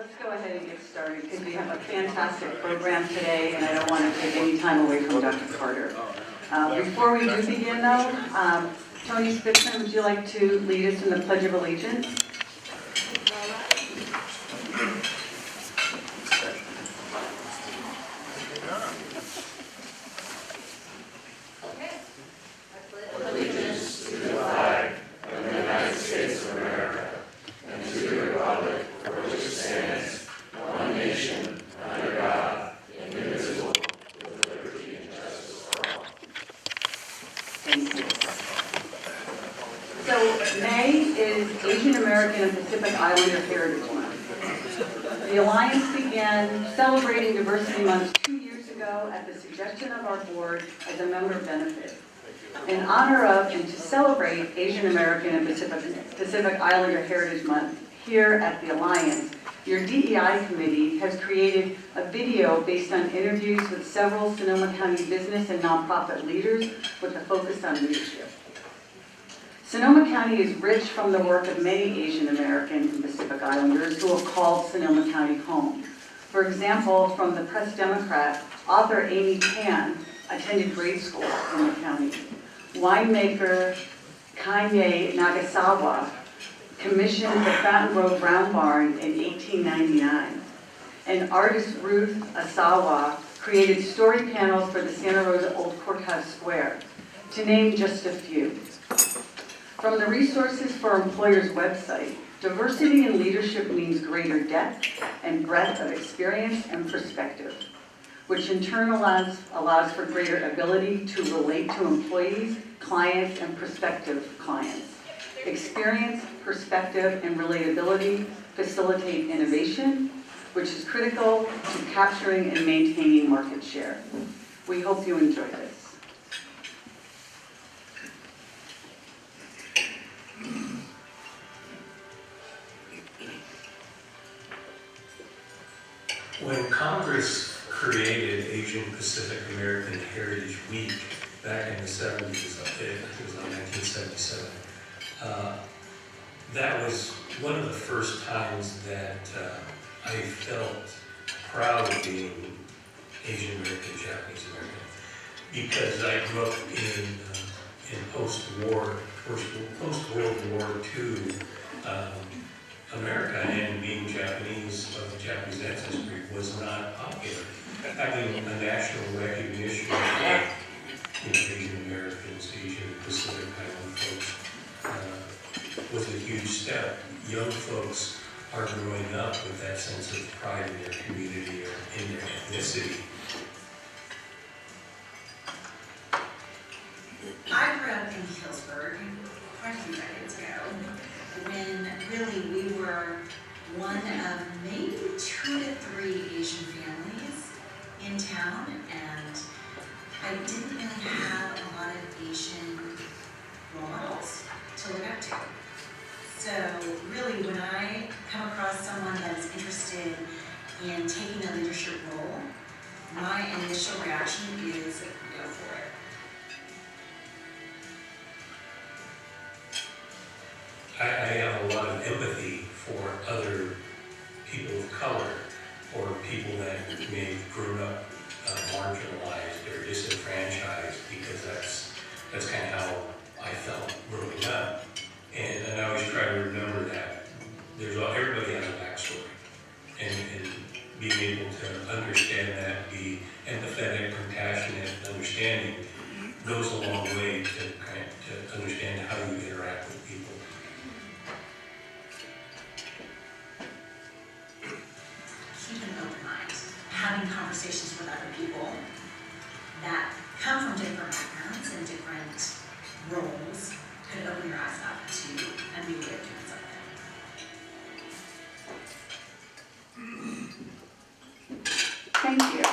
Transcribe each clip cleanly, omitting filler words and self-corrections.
let's go ahead and get started because we have a fantastic program today and I don't want to take any time away from Dr. Carter. Before we do begin though, Tony Spitzman, would you like to lead us in the Pledge of Allegiance? Asian American and Pacific Islander Heritage Month. The Alliance began celebrating Diversity Month 2 years ago at the suggestion of our board as a member benefit. In honor of and to celebrate Asian American and Pacific Islander Heritage Month here at the Alliance, your DEI committee has created a video based on interviews with several Sonoma County business and nonprofit leaders with a focus on leadership. Sonoma County is rich from the work of many Asian American and Pacific Islanders who have called Sonoma County home. For example, from the Press Democrat, author Amy Tan attended grade school in the county. Winemaker Kanye Nagasawa commissioned the Fountain Road Brown Barn in 1899. And artist Ruth Asawa created story panels for the Santa Rosa Old Courthouse Square, to name just a few. From the Resources for Employers website, diversity in leadership means greater depth and breadth of experience and perspective, which in turn allows for greater ability to relate to employees, clients, and prospective clients. Experience, perspective, and relatability facilitate innovation, which is critical to capturing and maintaining market share. We hope you enjoy this. When Congress created Asian Pacific American Heritage Week back in the 70s, I think it was like 1977, that was one of the first times that I felt proud of being Asian American, Japanese American, because I grew up in post-World War II America, and being Japanese, of Japanese ancestry, was not popular. Having a national recognition of Asian Americans, Asian Pacific Island folks was a huge step. Young folks are growing up with that sense of pride in their community or in their ethnicity. I grew up in Hillsburg quite a few decades ago, when really we were one of maybe 2 to 3 Asian families in town, and I didn't really have a lot of Asian role models to look up to. So really, when I come across someone that is interested in taking a leadership role, my initial reaction is go for it. I have a lot of empathy for other people of color, or people that may have grown up marginalized or disenfranchised, because that's kind of how I felt growing up. And I always try to remember that everybody has a backstory, and being able to understand that, be empathetic, compassionate, understanding goes a long way to understand how you interact with people. Keep an open mind, having conversations with other people that come from different backgrounds and different roles could open your eyes up to a new way of doing something. Thank you.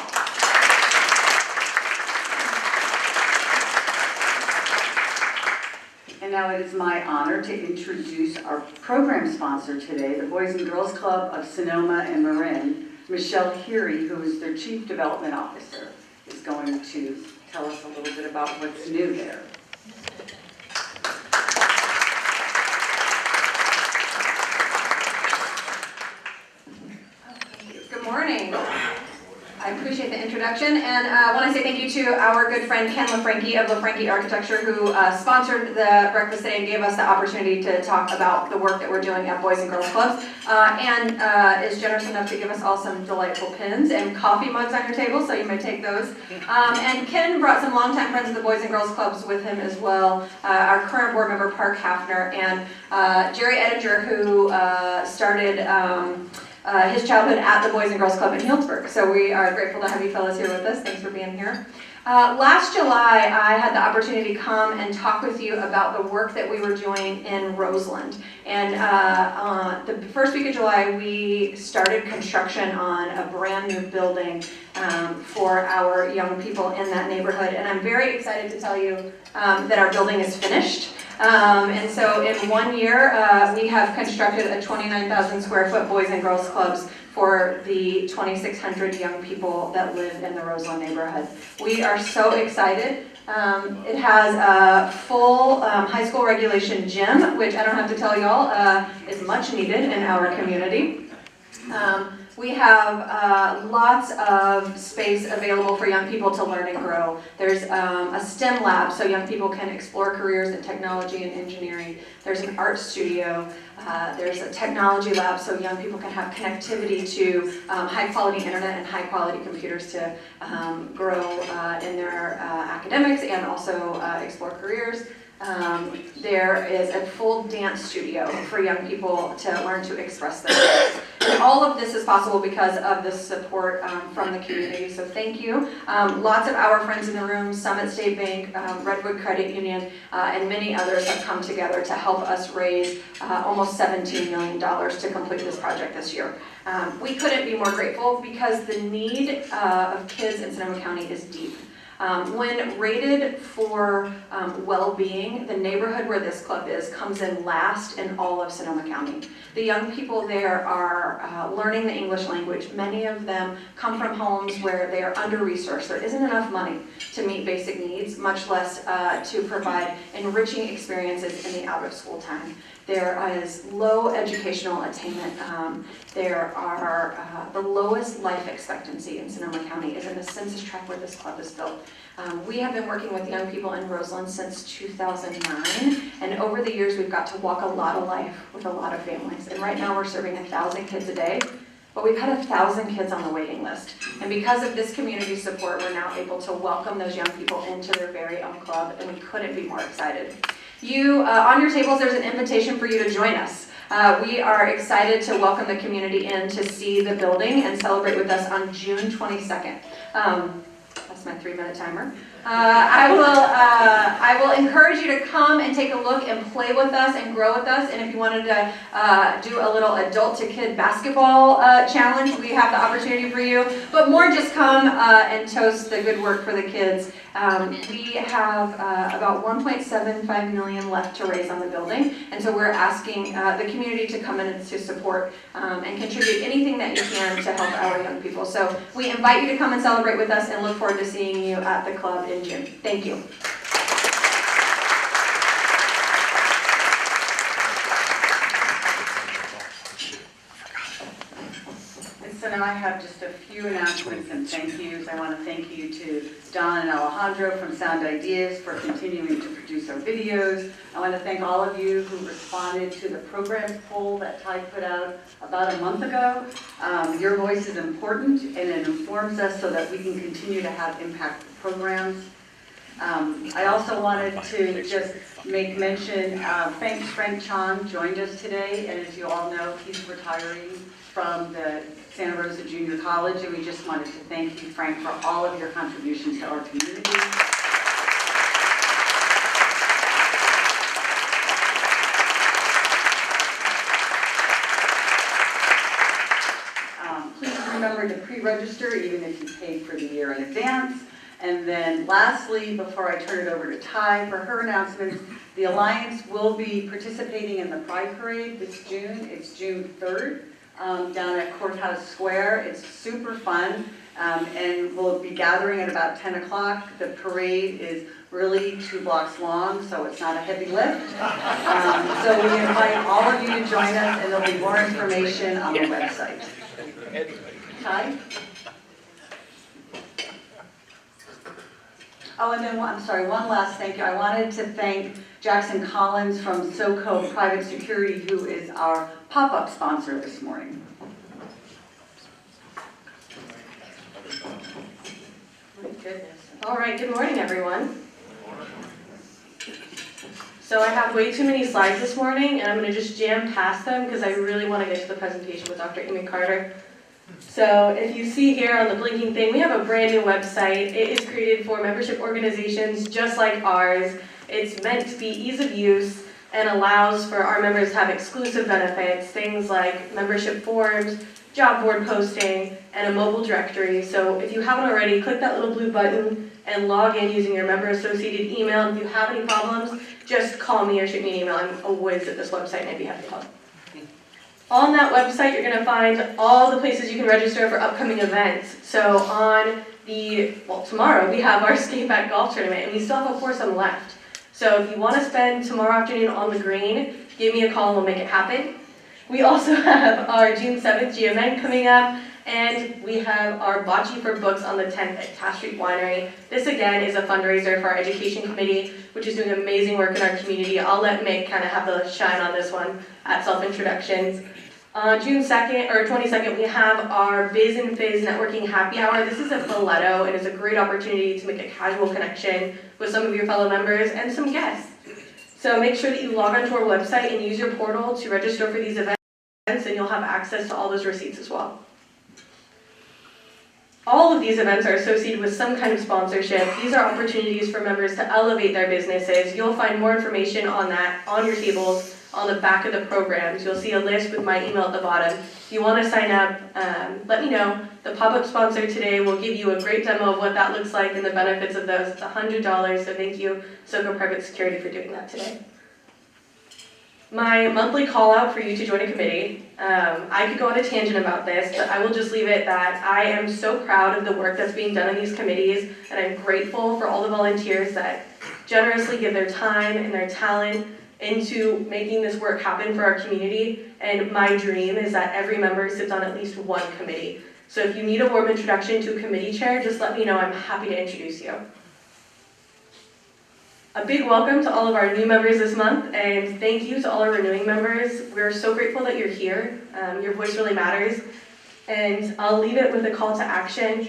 And now it is my honor to introduce our program sponsor today, the Boys and Girls Club of Sonoma and Marin. Michelle Heery, who is their Chief Development Officer, is going to tell us a little bit about what's new there. appreciate the introduction, and I want to say thank you to our good friend Ken LaFranchi of LaFranchi Architecture, who sponsored the breakfast today and gave us the opportunity to talk about the work that we're doing at Boys and Girls Clubs, and is generous enough to give us all some delightful pins and coffee mugs on your table, so you may take those. And Ken brought some longtime friends of the Boys and Girls Clubs with him as well, our current board member Park Hafner, and Jerry Ettinger, who started his childhood at the Boys and Girls Club in Healdsburg. So we are grateful to have you fellows here with us. Thanks for being here. Last July, I had the opportunity to come and talk with you about the work that we were doing in Roseland. And the first week of July, we started construction on a brand new building for our young people in that neighborhood. And I'm very excited to tell you that our building is finished. And so in 1 year, we have constructed a 29,000 square foot Boys and Girls Clubs for the 2,600 young people that live in the Roseland neighborhood. We are so excited. It has a full high school regulation gym, which I don't have to tell y'all is much needed in our community. We have lots of space available for young people to learn and grow. There's a STEM lab so young people can explore careers in technology and engineering. There's an art studio. There's a technology lab so young people can have connectivity to high quality internet and high quality computers to grow in their academics and also explore careers. There is a full dance studio for young people to learn to express themselves. And all of this is possible because of the support from the community, so thank you. Lots of our friends in the room, Summit State Bank, Redwood Credit Union, and many others have come together to help us raise almost $17 million to complete this project this year. We couldn't be more grateful because the need of kids in Sonoma County is deep. When rated for well-being, the neighborhood where this club is comes in last in all of Sonoma County. The young people there are learning the English language. Many of them come from homes where they are under-resourced. There isn't enough money to meet basic needs, much less to provide enriching experiences in the out-of-school time. There is low educational attainment. There are the lowest life expectancy in Sonoma County is in the census tract where this club is built. We have been working with young people in Roseland since 2009, and over the years we've got to walk a lot of life with a lot of families. And right now we're serving 1,000 kids a day, but we've had 1,000 kids on the waiting list. And because of this community support, we're now able to welcome those young people into their very own club, and we couldn't be more excited. On your tables, there's an invitation for you to join us. We are excited to welcome the community in to see the building and celebrate with us on June 22nd. That's my 3-minute timer. I will encourage you to come and take a look and play with us and grow with us. And if you wanted to do a little adult to kid basketball challenge, we have the opportunity for you. But more, just come and toast the good work for the kids. We have about $1.75 million left to raise on the building, and so we're asking the community to come in and to support and contribute anything that you can to help our young people. So we invite you to come and celebrate with us and look forward to seeing you at the club in June. Thank you. So now I have just a few announcements and thank yous. I want to thank you to Don and Alejandro from Sound Ideas for continuing to produce our videos. I want to thank all of you who responded to the program poll that Ty put out about a month ago. Your voice is important and it informs us so that we can continue to have impactful programs. I also wanted to just make mention, Frank Chan joined us today, and as you all know, he's retiring from the Santa Rosa Junior College, and we just wanted to thank you, Frank, for all of your contributions to our community. Please remember to pre-register even if you paid for the year in advance. And then lastly, before I turn it over to Ty for her announcements, the Alliance will be participating in the Pride Parade this June. It's June 3rd down at Courthouse Square. It's super fun, and we'll be gathering at about 10 o'clock. The parade is really 2 blocks long, so it's not a heavy lift. So we invite all of you to join us, and there'll be more information on the website. Ty? Oh, and then, I'm sorry, one last thank you. I wanted to thank Jackson Collins from SoCo Private Security, who is our pop-up sponsor this morning. My goodness. All right, good morning, everyone. So I have way too many slides this morning, and I'm going to just jam past them because I really want to get to the presentation with Dr. Amy Carter. So if you see here on the blinking thing, we have a brand new website. It is created for membership organizations just like ours. It's meant to be ease of use and allows for our members to have exclusive benefits, things like membership forms, job board posting, and a mobile directory. So if you haven't already, click that little blue button and log in using your member-associated email. If you have any problems, just call me or shoot me an email. I'm always at this website and I'd be happy to help. On that website, you're going to find all the places you can register for upcoming events. So on tomorrow, we have our Skate Back Golf Tournament, and we still have a foursome left. So if you want to spend tomorrow afternoon on the green, give me a call and we'll make it happen. We also have our June 7th GMN coming up, and we have our Bocce for Books on the 10th at Taft Street Winery. This again is a fundraiser for our education committee, which is doing amazing work in our community. I'll let Mick kind of have the shine on this one at self-introductions. On June 2nd or 22nd, we have our Biz and Fizz Networking Happy Hour. This is a Folletto, and it's a great opportunity to make a casual connection with some of your fellow members and some guests. So make sure that you log onto our website and use your portal to register for these events, and you'll have access to all those receipts as well. All of these events are associated with some kind of sponsorship. These are opportunities for members to elevate their businesses. You'll find more information on that on your tables on the back of the programs. You'll see a list with my email at the bottom. If you want to sign up, let me know. The pop-up sponsor today will give you a great demo of what that looks like and the benefits of those. It's $100, so thank you, SoCo Private Security, for doing that today. My monthly call out for you to join a committee. I could go on a tangent about this, but I will just leave it that I am so proud of the work that's being done in these committees, and I'm grateful for all the volunteers that generously give their time and their talent into making this work happen for our community. And my dream is that every member sits on at least one committee. So if you need a warm introduction to a committee chair, just let me know. I'm happy to introduce you. A big welcome to all of our new members this month, and thank you to all our renewing members. We're so grateful that you're here. Your voice really matters. And I'll leave it with a call to action.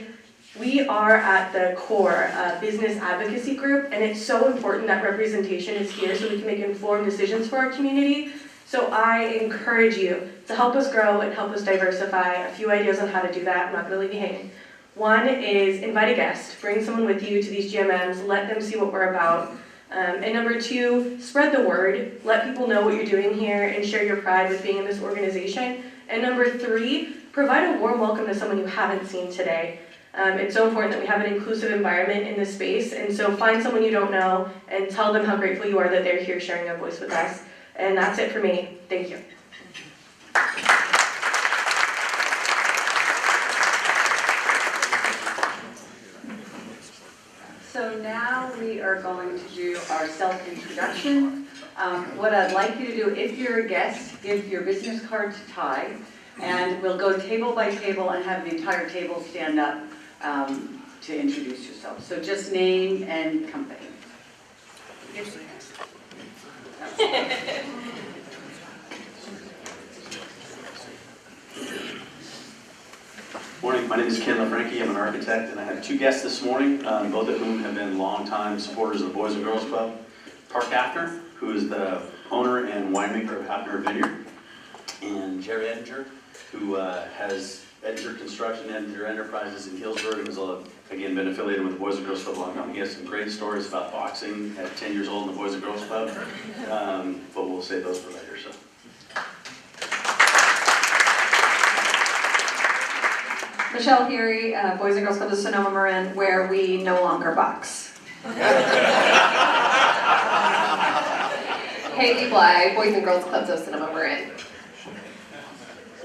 We are at the core a business advocacy group, and it's so important that representation is here so we can make informed decisions for our community. So I encourage you to help us grow and help us diversify. A few ideas on how to do that. I'm not going to leave you hanging. One is invite a guest. Bring someone with you to these GMMs. Let them see what we're about. And number two, spread the word. Let people know what you're doing here and share your pride with being in this organization. And number three, provide a warm welcome to someone you haven't seen today. It's so important that we have an inclusive environment in this space, and so find someone you don't know and tell them how grateful you are that they're here sharing their voice with us. And that's it for me. Thank you. So now we are going to do our self-introduction. What I'd like you to do, if you're a guest, give your business card to Ty, and we'll go table by table and have the entire table stand up to introduce yourself. So just name and company. Morning, my name is Ken LaFranchi. I'm an architect, and I have two guests this morning, both of whom have been longtime supporters of the Boys and Girls Club. Park Hafner, who is the owner and winemaker of Hafner Vineyard, and Jerry Edinger, who has Edinger Construction, Edinger Enterprises in Healdsburg, and has, again, been affiliated with the Boys and Girls Club a long time. He has some great stories about boxing at 10 years old in the Boys and Girls Club, but we'll save those for later. So. Michelle Heary, Boys and Girls Club of Sonoma Marin, where we no longer box. Haley Bly, Boys and Girls Clubs of Sonoma Marin.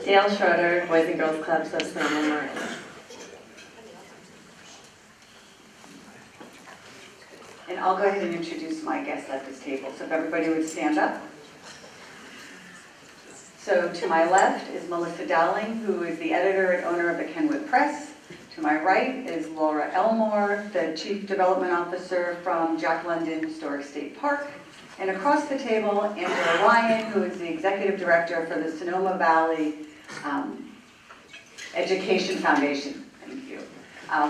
Dale Schroeder, Boys and Girls Clubs of Sonoma Marin. And I'll go ahead and introduce my guests at this table. So if everybody would stand up. So to my left is Melissa Dowling, who is the editor and owner of the Kenwood Press. To To my right is Laura Elmore, the Chief Development Officer from Jack London Historic State Park. And across the table, Angela Ryan, who is the Executive Director for the Sonoma Valley Education Foundation. Thank you.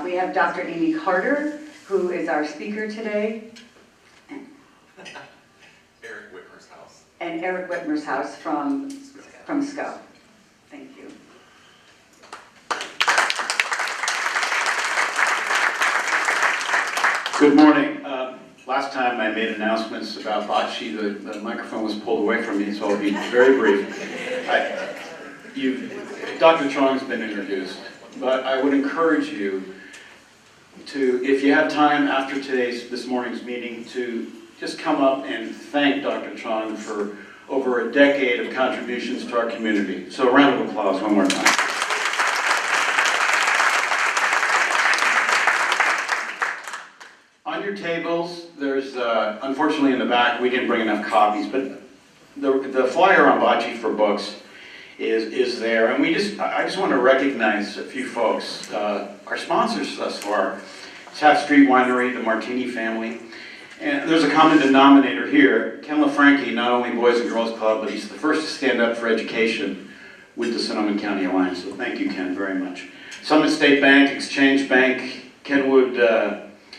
We have Dr. Amy Carter, who is our speaker today. Eric Whitmer's house. And Eric Whitmer's house from SCO. Thank you. Good morning. Last time I made announcements about bocce, the microphone was pulled away from me, so I'll be very brief. Dr. Chong's been introduced, but I would encourage you to, if you have time after this morning's meeting, to just come up and thank Dr. Chong for over a decade of contributions to our community. So a round of applause one more time. On your tables, there's, unfortunately in the back, we didn't bring enough copies, but the flyer on Bocce for Books is there. And I just want to recognize a few folks. Our sponsors thus far, Taft Street Winery, the Martini family. And there's a common denominator here. Ken LaFranchi, not only Boys and Girls Club, but he's the first to stand up for education with the Sonoma County Alliance. So thank you, Ken, very much. Summit State Bank, Exchange Bank, Kenwood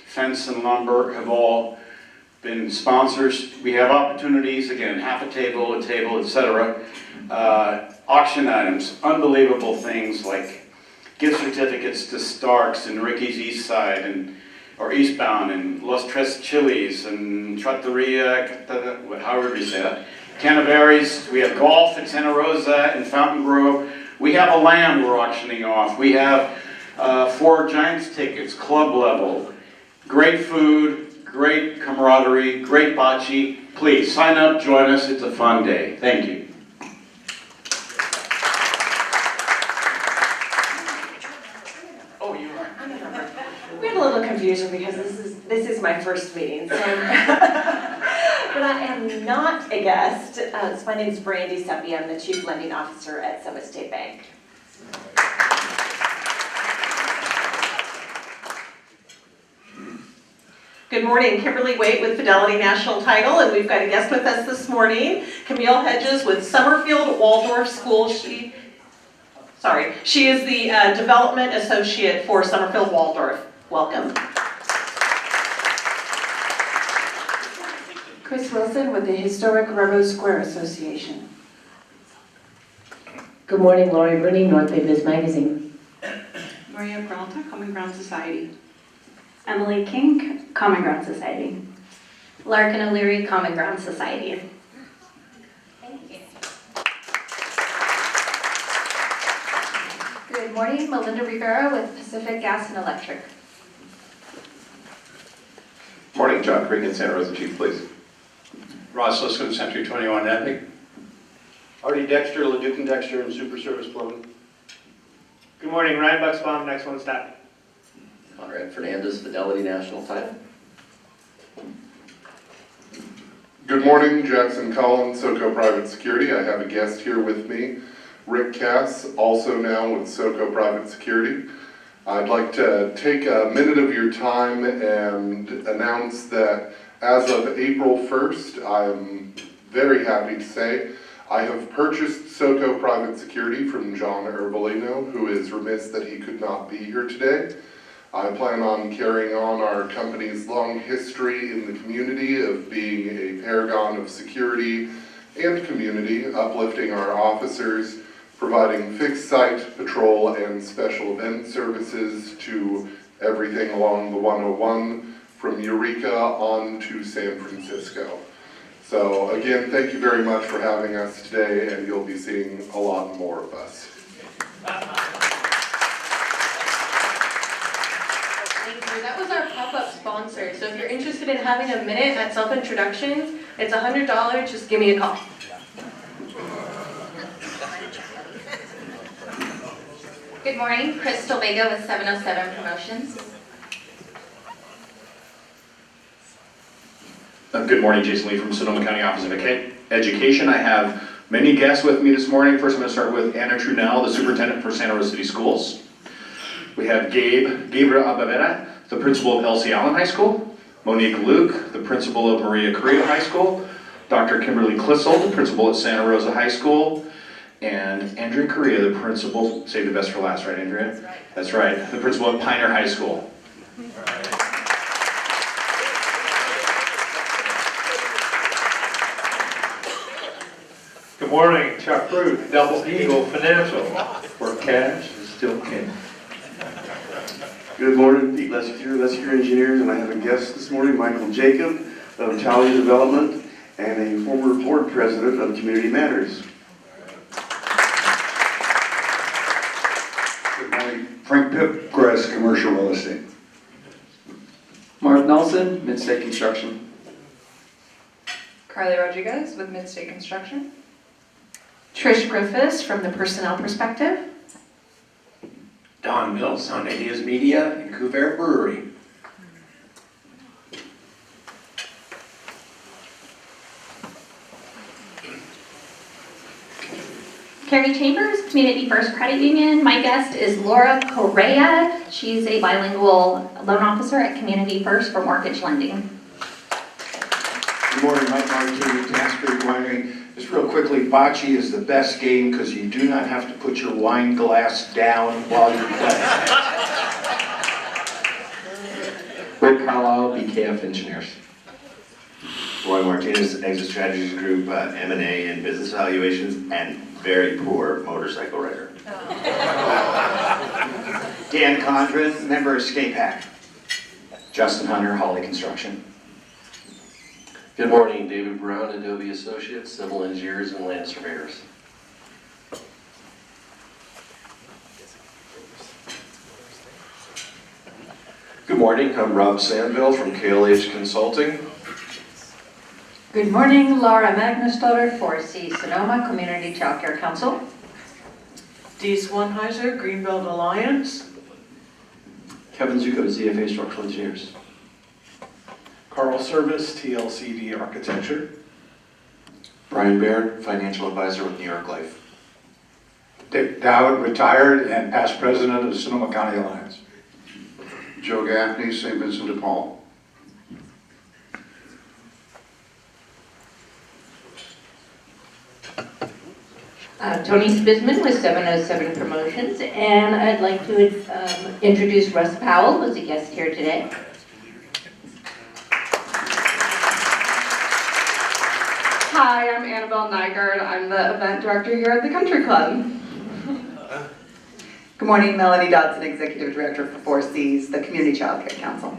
Fence and Lumber have all been sponsors. We have opportunities, again, half a table, etc. Auction items, unbelievable things like gift certificates to Starks and Ricky's East Side or Eastbound and Los Tres Chili's and Trattoria, however you say that. Canaveris, we have golf at Santa Rosa and Fountain Grove. We have a land we're auctioning off. We have 4 Giants tickets, club level. Great food, great camaraderie, great bocce. Please sign up, join us. It's a fun day. Thank you. Oh, you are. We had a little confusion because this is my first meeting, so but I am not a guest. So my name is Brandy Seppi. I'm the Chief Lending Officer at Summit State Bank. Good morning, Kimberly Waite with Fidelity National Title, and we've got a guest with us this morning, Camille Hedges with Summerfield Waldorf School. She is the Development Associate for Summerfield Waldorf. Welcome. Chris Wilson with the Historic Railroad Square Association. Good morning, Lori Rooney, North Bay Biz Magazine. Maria Peralta, Common Ground Society. Emily King, Common Ground Society. Larkin O'Leary, Common Ground Society. Thank you. Good morning, Melinda Rivera with Pacific Gas and Electric. Morning, John Cregan, Santa Rosa Chief, please. Ross Liscombe, Century 21 Epic. Artie Dexter, Leduc and Dexter, and Super Service Plumbing. Good morning, Ryan Bucksbaum, Next One Staff. Conrad Fernandez, Fidelity National Title. Good morning, Jackson Collins, SoCo Private Security. I have a guest here with me, Rick Cass, also now with SoCo Private Security. I'd like to take a minute of your time and announce that as of April 1st, I'm very happy to say I have purchased SoCo Private Security from John Erbolino, who is remiss that he could not be here today. I plan on carrying on our company's long history in the community of being a paragon of security and community, uplifting our officers, providing fixed site patrol and special event services to everything along the 101 from Eureka on to San Francisco. So again, thank you very much for having us today, and you'll be seeing a lot more of us. That was our pop-up sponsor, so if you're interested in having a minute at self-introductions, it's $100, just give me a call. Good morning, Crystal Vega with 707 Promotions. Good morning, Jason Lee from Sonoma County Office of Education. I have many guests with me this morning. First, I'm going to start with Anna Trunell, the Superintendent for Santa Rosa City Schools. We have Gabriel Abavera, the principal of Elsie Allen High School. Monique Luke, the principal of Maria Correa High School. Dr. Kimberly Klissel, the principal at Santa Rosa High School. And Andrea Correa, the principal, save the best for last, right, Andrea? That's right. That's right, the principal at Pioneer High School. Good morning, Chuck Ruth, Double Eagle Financial, where cash is still king. Good morning, Pete Lessinger Engineers, and I have a guest this morning, Michael Jacob of Talia Development, and a former board president of Community Matters. Good morning, Frank Pipgras, Commercial Real Estate. Mark Nelson, Midstate Construction. Carly Rodriguez with Midstate Construction. Trish Griffiths from the Personnel Perspective. Don Mills, Sound Ideas Media, and Couvert Brewery. Carrie Chambers, Community First Credit Union. My guest is Laura Correa. She's a bilingual loan officer at Community First for mortgage lending. Good morning, Mike Martini, Tasbury Winery. Just real quickly, bocce is the best game because you do not have to put your wine glass down while you're playing. Rick Carlisle, BKF Engineers. Roy Martinez, Exit Strategies Group, M&A and Business Valuations, and very poor motorcycle rider. Dan Condren, member of SCAPAC. Justin Hunter, Holly Construction. Good morning, David Brown, Adobe Associates, Civil Engineers and Land Surveyors. Good morning, I'm Rob Sandville from KLH Consulting. Good morning, Laura Magnusdotter, 4C Sonoma Community Child Care Council. Dee Swanheiser, Greenbelt Alliance. Kevin Zuko, ZFA Structural Engineers. Carl Service, TLCD Architecture. Brian Baird, Financial Advisor with New York Life. Dick Dowd, retired and past president of the Sonoma County Alliance. Joe Gaffney, St. Vincent de Paul. Tony Spisman with 707 Promotions, and I'd like to introduce Russ Powell, who's a guest here today. Hi, I'm Annabelle Nygaard. I'm the event director here at the Country Club. Good morning, Melanie Dodson, Executive Director for 4Cs, the Community Child Care Council.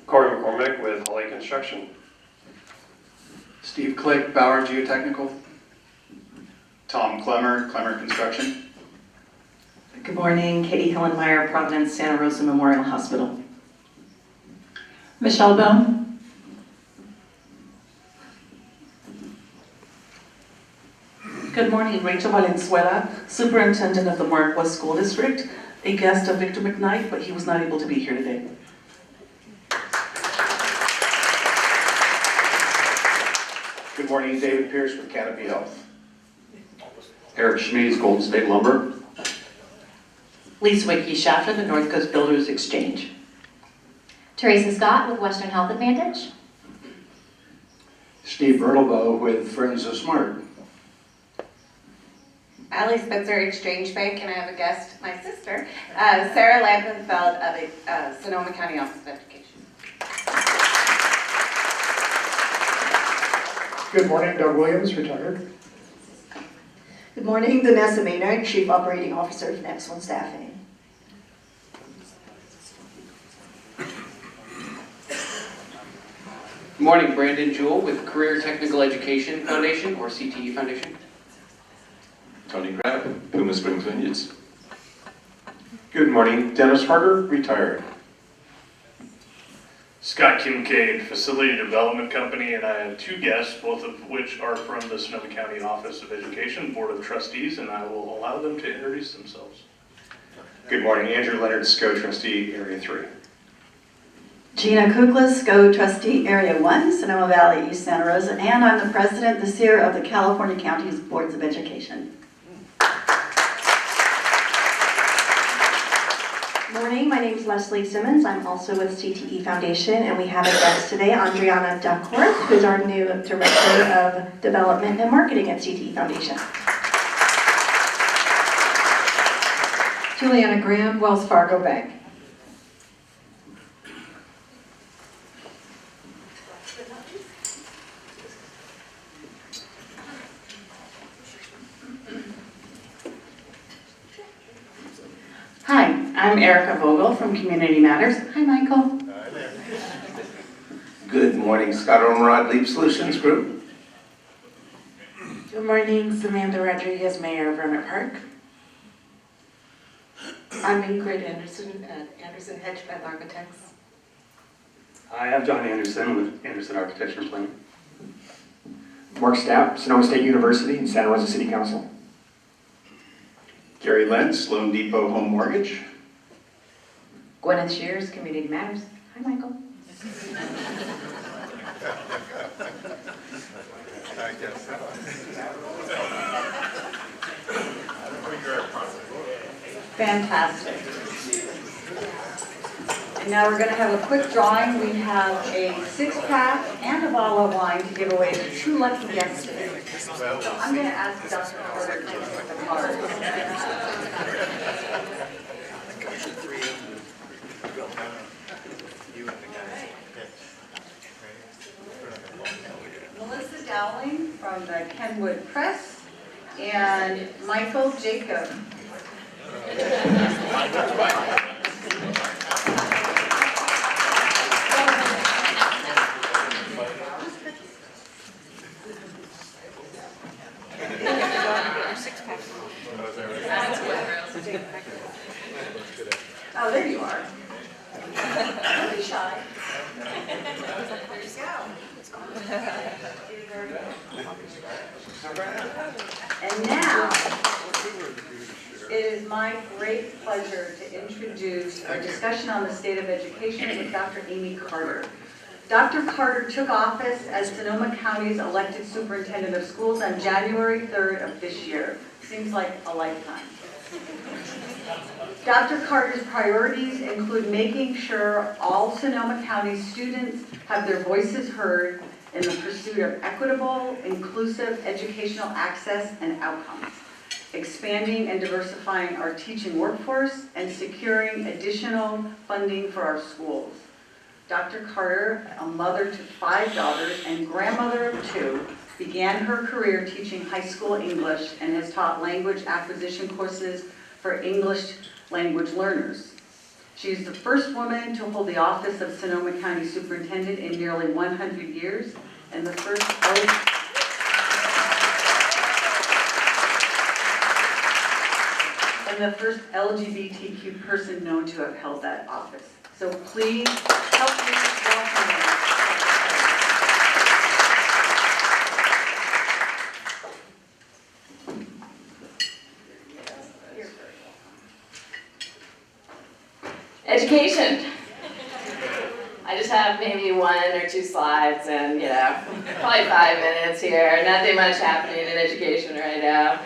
Corey McCormick with Holly Construction. Steve Click, Bauer Geotechnical. Tom Clemmer, Clemmer Construction. Good morning, Katie Hillenmeyer, Providence Santa Rosa Memorial Hospital. Michelle Bone. Good morning, Rachel Valenzuela, Superintendent of the Mark West School District, a guest of Victor McKnight, but he was not able to be here today. Good morning, David Pierce with Canopy Health. Eric Schmees, Golden State Lumber. Lisa Wakey Shafter, the North Coast Builders Exchange. Teresa Scott with Western Health Advantage. Steve Bertelbow with Friends of Smart. Allie Spitzer, Exchange Bank, and I have a guest, my sister, Sarah Lampenfeld of Sonoma County Office of Education. Good morning, Doug Williams, retired. Good morning, Vanessa Maynard, Chief Operating Officer of Next One Staffing. Good morning, Brandon Jewell with Career Technical Education Foundation, or CTE Foundation. Tony Crabb, Puma Springs Vineyards. Good morning, Dennis Harder, retired. Scott Kincaid, Facility Development Company, and I have two guests, both of which are from the Sonoma County Office of Education Board of Trustees, and I will allow them to introduce themselves. Good morning, Andrew Leonard, SCO Trustee, Area 3. Gina Kuklas, SCO Trustee, Area 1, Sonoma Valley, East Santa Rosa, and I'm the President this year of the California Counties Boards of Education. Morning, my name is Leslie Simmons. I'm also with CTE Foundation, and we have a guest today, Andriana Duckworth, who's our new Director of Development and Marketing at CTE Foundation. Juliana Graham, Wells Fargo Bank. Hi, I'm Erica Vogel from Community Matters. Hi, Michael. Good morning, Scott Ormerod, Leap Solutions Group. Good morning, Samantha Rodriguez, Mayor of Roanoke Park. I'm Ingrid Anderson at Anderson Hedgepath Architects. Hi, I'm John Anderson with Anderson Architecture and Planning. Mark Stapp, Sonoma State University and Santa Rosa City Council. Gary Lentz, Lone Depot Home Mortgage. Gwyneth Shears, Community Matters. Hi, Michael. Fantastic. And now we're going to have a quick drawing. We have a 6-pack and a bottle of wine to give away to 2 lucky guests today. So I'm going to ask Dr. Carter to take the card. Melissa Dowling from the Kenwood Press and Michael Jacob. Oh, there you are. Don't be shy. There you go. And now, it is my great pleasure to introduce our discussion on the state of education with Dr. Amy Carter. Dr. Carter took office as Sonoma County's elected superintendent of schools on January 3rd of this year. Seems like a lifetime. Dr. Carter's priorities include making sure all Sonoma County students have their voices heard in the pursuit of equitable, inclusive educational access and outcomes, expanding and diversifying our teaching workforce, and securing additional funding for our schools. Dr. Carter, a mother to 5 daughters and grandmother of 2, began her career teaching high school English and has taught language acquisition courses for English language learners. She is the first woman to hold the office of Sonoma County Superintendent in nearly 100 years and the first LGBTQ person known to have held that office. So please help me welcome her. Education. I just have maybe 1 or 2 slides and, probably 5 minutes here. Nothing much happening in education right now.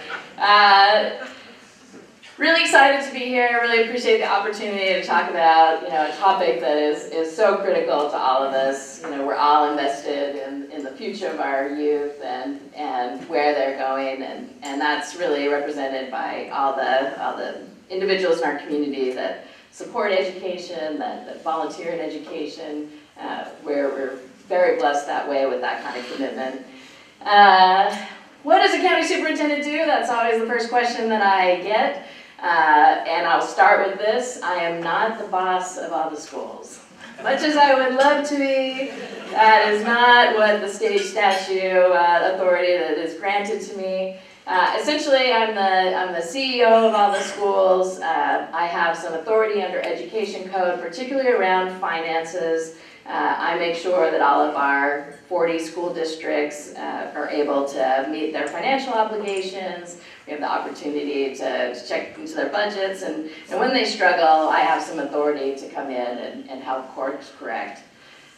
Really excited to be here. Really appreciate the opportunity to talk about, a topic that is so critical to all of us. We're all invested in the future of our youth and where they're going, and that's really represented by all the individuals in our community that support education, that volunteer in education. We're very blessed that way with that kind of commitment. What does a county superintendent do? That's always the first question that I get. And I'll start with this. I am not the boss of all the schools. Much as I would love to be, that is not what the state statute authority that is granted to me. Essentially, I'm the CEO of all the schools. I have some authority under education code, particularly around finances. I make sure that all of our 40 school districts are able to meet their financial obligations. We have the opportunity to check into their budgets, and when they struggle, I have some authority to come in and help course correct.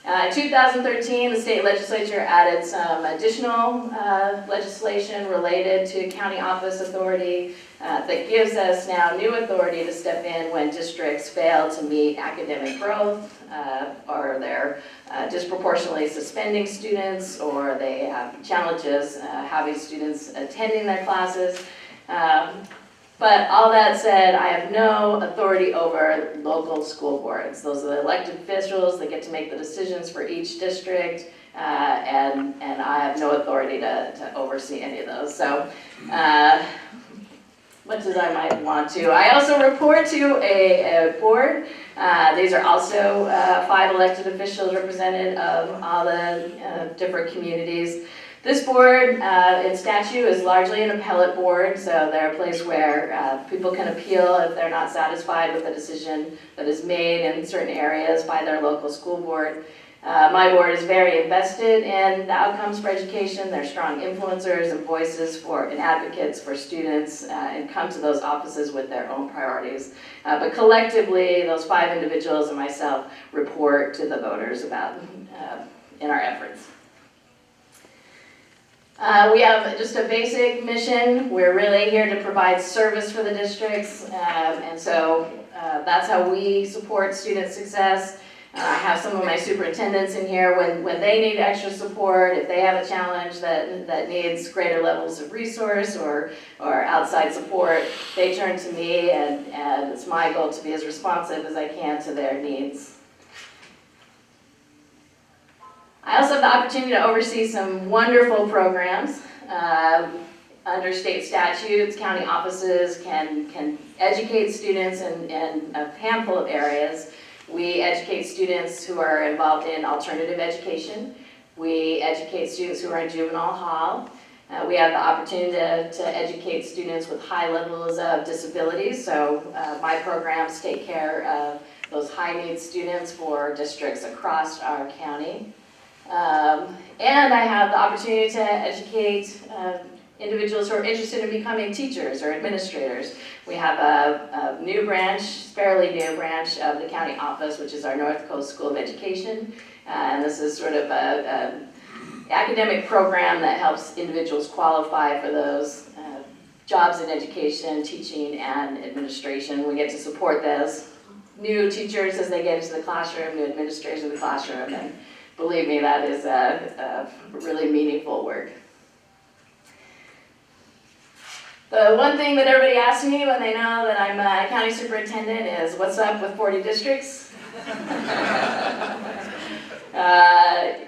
In 2013, the state legislature added some additional legislation related to county office authority. that gives us now new authority to step in when districts fail to meet academic growth, or they're disproportionately suspending students, or they have challenges having students attending their classes. But all that said, I have no authority over local school boards. Those are the elected officials that get to make the decisions for each district, and I have no authority to oversee any of those. So, much as I might want to. I also report to a board. These are also 5 elected officials represented of all the different communities. This board, in statute, is largely an appellate board, so they're a place where people can appeal if they're not satisfied with the decision that is made in certain areas by their local school board. My board is very invested in the outcomes for education. They're strong influencers and voices and advocates for students, and come to those offices with their own priorities. But collectively, those 5 individuals and myself report to the voters about in our efforts. We have just a basic mission. We're really here to provide service for the districts, and so that's how we support student success. I have some of my superintendents in here when they need extra support, if they have a challenge that needs greater levels of resource or outside support, they turn to me, and it's my goal to be as responsive as I can to their needs. I also have the opportunity to oversee some wonderful programs. Under state statutes, county offices can educate students in a handful of areas. We educate students who are involved in alternative education. We educate students who are in juvenile hall. We have the opportunity to educate students with high levels of disabilities. So my programs take care of those high needs students for districts across our county. And I have the opportunity to educate individuals who are interested in becoming teachers or administrators. We have a new branch, fairly new branch of the county office, which is our North Coast School of Education. And this is sort of a academic program that helps individuals qualify for those jobs in education, teaching, and administration. We get to support those new teachers as they get into the classroom, new administrators in the classroom, and believe me, that is a really meaningful work. The one thing that everybody asks me when they know that I'm a county superintendent is, what's up with 40 districts?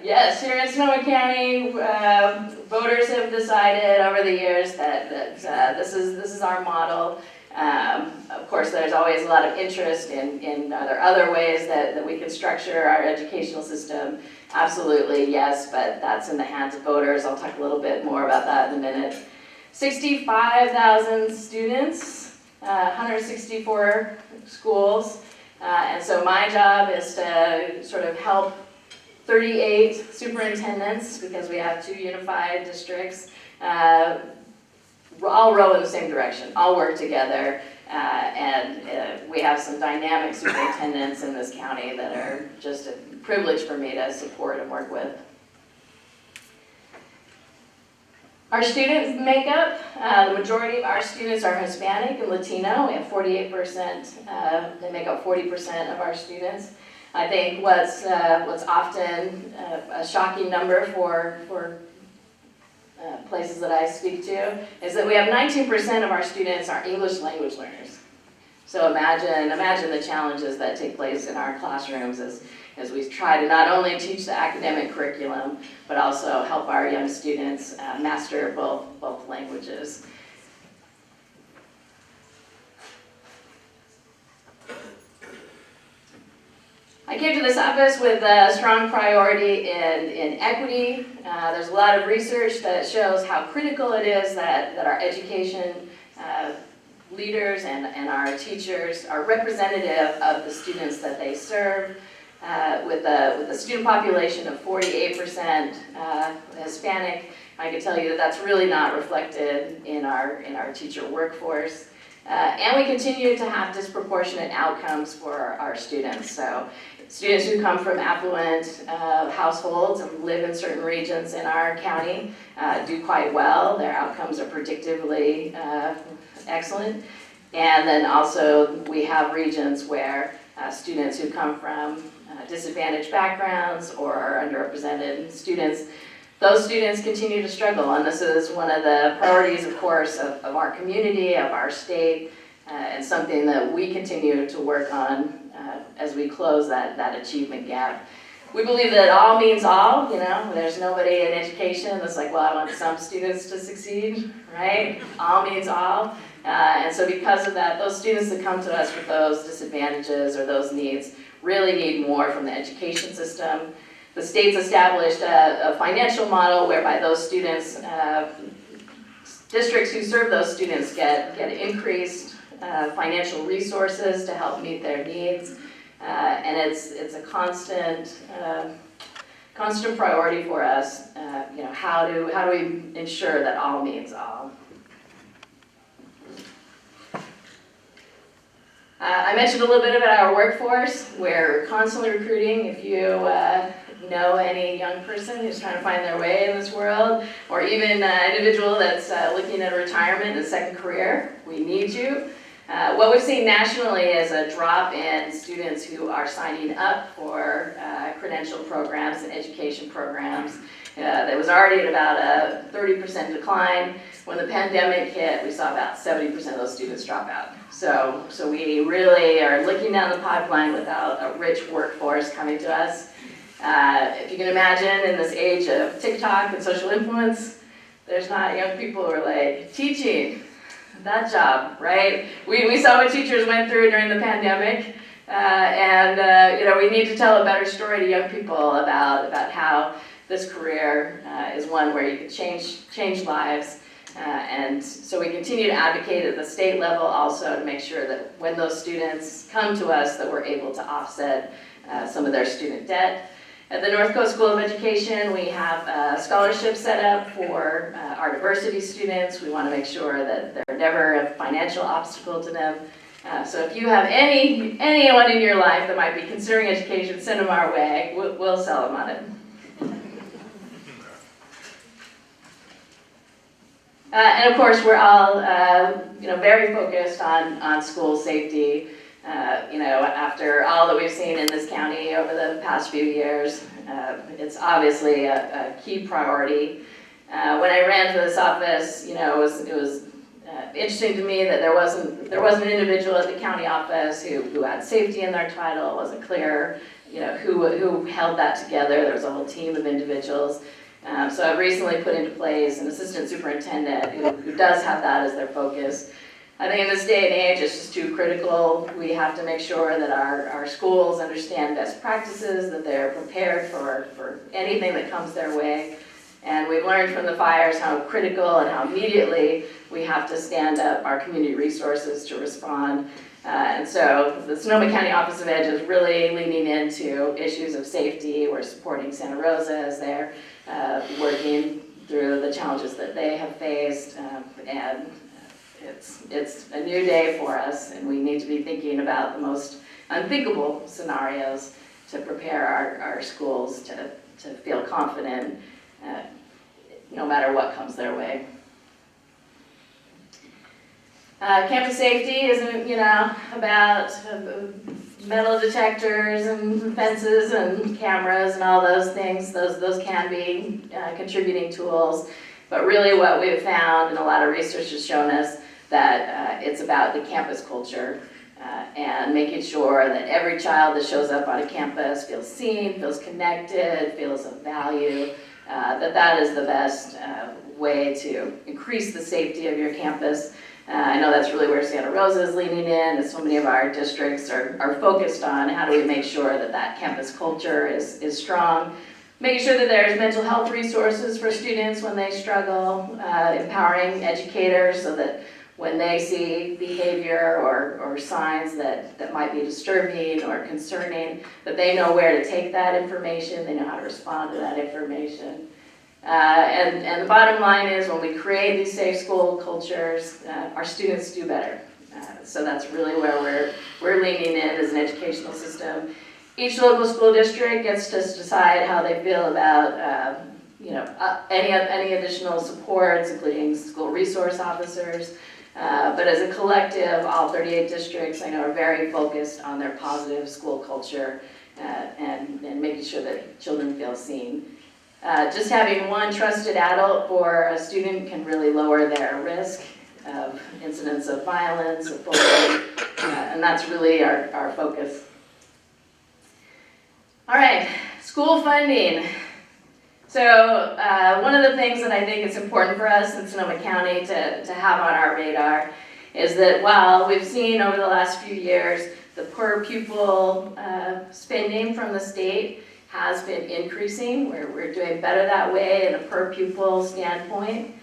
Yes, here in Sonoma County, voters have decided over the years that this is our model. Of course, there's always a lot of interest in are there other ways that we can structure our educational system? Absolutely, yes, but that's in the hands of voters. I'll talk a little bit more about that in a minute. 65,000 students, 164 schools, and so my job is to sort of help 38 superintendents, because we have 2 unified districts, all row in the same direction, all work together, and we have some dynamic superintendents in this county that are just a privilege for me to support and work with. Our student makeup, the majority of our students are Hispanic and Latino. We have 48%, they make up 40% of our students. I think what's often a shocking number for places that I speak to is that we have 19% of our students are English language learners. So imagine the challenges that take place in our classrooms as we try to not only teach the academic curriculum, but also help our young students master both languages. I came to this office with a strong priority in equity. There's a lot of research that shows how critical it is that our education leaders and our teachers are representative of the students that they serve. With a student population of 48% Hispanic, I can tell you that that's really not reflected in our teacher workforce. And we continue to have disproportionate outcomes for our students. So students who come from affluent households and live in certain regions in our county do quite well. Their outcomes are predictably excellent. And then also we have regions where students who come from disadvantaged backgrounds or are underrepresented students, those students continue to struggle. And this is one of the priorities, of course, of our community, of our state, and something that we continue to work on as we close that achievement gap. We believe that all means all, there's nobody in education that's like, well, I want some students to succeed, right? All means all. And so because of that, those students that come to us with those disadvantages or those needs really need more from the education system. The state's established a financial model whereby those students, districts who serve those students get increased financial resources to help meet their needs. And it's a constant priority for us. How do we ensure that all means all? I mentioned a little bit about our workforce. We're constantly recruiting. If you know any young person who's trying to find their way in this world, or even an individual that's looking at retirement and a second career, we need you. What we've seen nationally is a drop in students who are signing up for credential programs and education programs. That was already at about a 30% decline. When the pandemic hit, we saw about 70% of those students drop out. So we really are looking down the pipeline without a rich workforce coming to us. If you can imagine, in this age of TikTok and social influence, there's not young people who are like, teaching, that job, right? We saw what teachers went through during the pandemic, and we need to tell a better story to young people about how this career is one where you can change lives. And so we continue to advocate at the state level also to make sure that when those students come to us that we're able to offset some of their student debt. At the North Coast School of Education, we have a scholarship set up for our diversity students. We want to make sure that there's never a financial obstacle to them. So if you have anyone in your life that might be considering education, send them our way. We'll sell them on it. And of course, we're all very focused on school safety. After all that we've seen in this county over the past few years, it's obviously a key priority. When I ran for this office, it was interesting to me that there wasn't an individual at the county office who had safety in their title. It wasn't clear, who held that together. There was a whole team of individuals. So I've recently put into place an assistant superintendent who does have that as their focus. I think in this day and age, it's just too critical. We have to make sure that our schools understand best practices, that they're prepared for anything that comes their way. And we've learned from the fires how critical and how immediately we have to stand up our community resources to respond. And so the Sonoma County Office of Ed is really leaning into issues of safety. We're supporting Santa Rosa as they're working through the challenges that they have faced. And it's a new day for us, and we need to be thinking about the most unthinkable scenarios to prepare our schools to feel confident no matter what comes their way. Campus safety isn't, about metal detectors and fences and cameras and all those things. Those can be contributing tools. But really what we've found, and a lot of research has shown us, that it's about the campus culture and making sure that every child that shows up on a campus feels seen, feels connected, feels of value, that is the best way to increase the safety of your campus. I know that's really where Santa Rosa is leaning in, and so many of our districts are focused on how do we make sure that campus culture is strong. Making sure that there's mental health resources for students when they struggle, empowering educators so that when they see behavior or signs that might be disturbing or concerning, that they know where to take that information, they know how to respond to that information. And the bottom line is when we create these safe school cultures, our students do better. So that's really where we're leaning in as an educational system. Each local school district gets to decide how they feel about any additional supports, including school resource officers. But as a collective, all 38 districts I know are very focused on their positive school culture and making sure that children feel seen. Just having one trusted adult for a student can really lower their risk of incidents of violence, of bullying, and that's really our focus. All right, school funding. So one of the things that I think is important for us in Sonoma County to have on our radar is that while we've seen over the last few years the per pupil spending from the state has been increasing, we're doing better that way in a per pupil standpoint.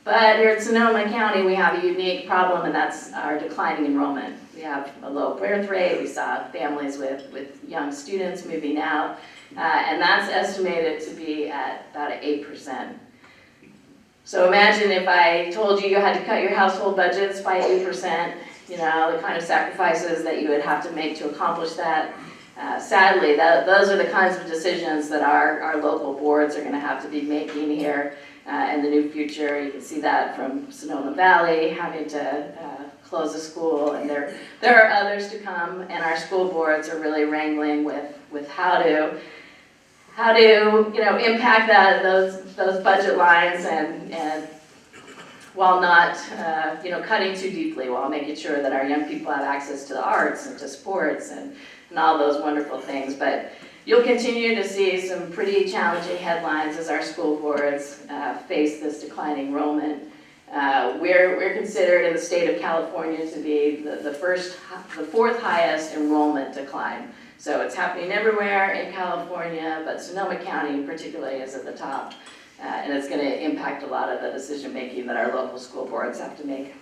But here at Sonoma County, we have a unique problem, and that's our declining enrollment. We have a low birth rate. We saw families with young students moving out, and that's estimated to be at about 8%. So imagine if I told you you had to cut your household budgets by 8%, you know, the kind of sacrifices that you would have to make to accomplish that. Sadly, those are the kinds of decisions that our local boards are going to have to be making here in the new future. You can see that from Sonoma Valley having to close a school, and there are others to come, and our school boards are really wrangling with how to impact those budget lines and while not cutting too deeply, while making sure that our young people have access to the arts and to sports and all those wonderful things. But you'll continue to see some pretty challenging headlines as our school boards face this declining enrollment. We're considered in the state of California to be the fourth highest enrollment decline. So it's happening everywhere in California, but Sonoma County particularly is at the top. And it's going to impact a lot of the decision making that our local school boards have to make.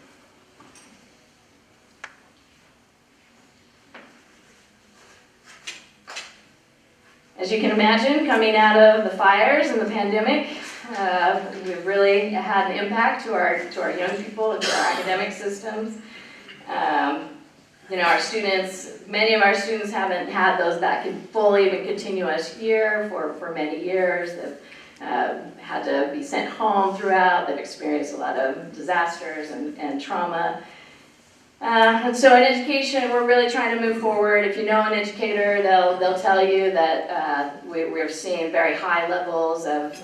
As you can imagine, coming out of the fires and the pandemic, we've really had an impact to our young people and to our academic systems. Our students, many of our students haven't had that full even continuous year for many years. They've had to be sent home throughout. They've experienced a lot of disasters and trauma. And so in education, we're really trying to move forward. If you know an educator, they'll tell you that we're seeing very high levels of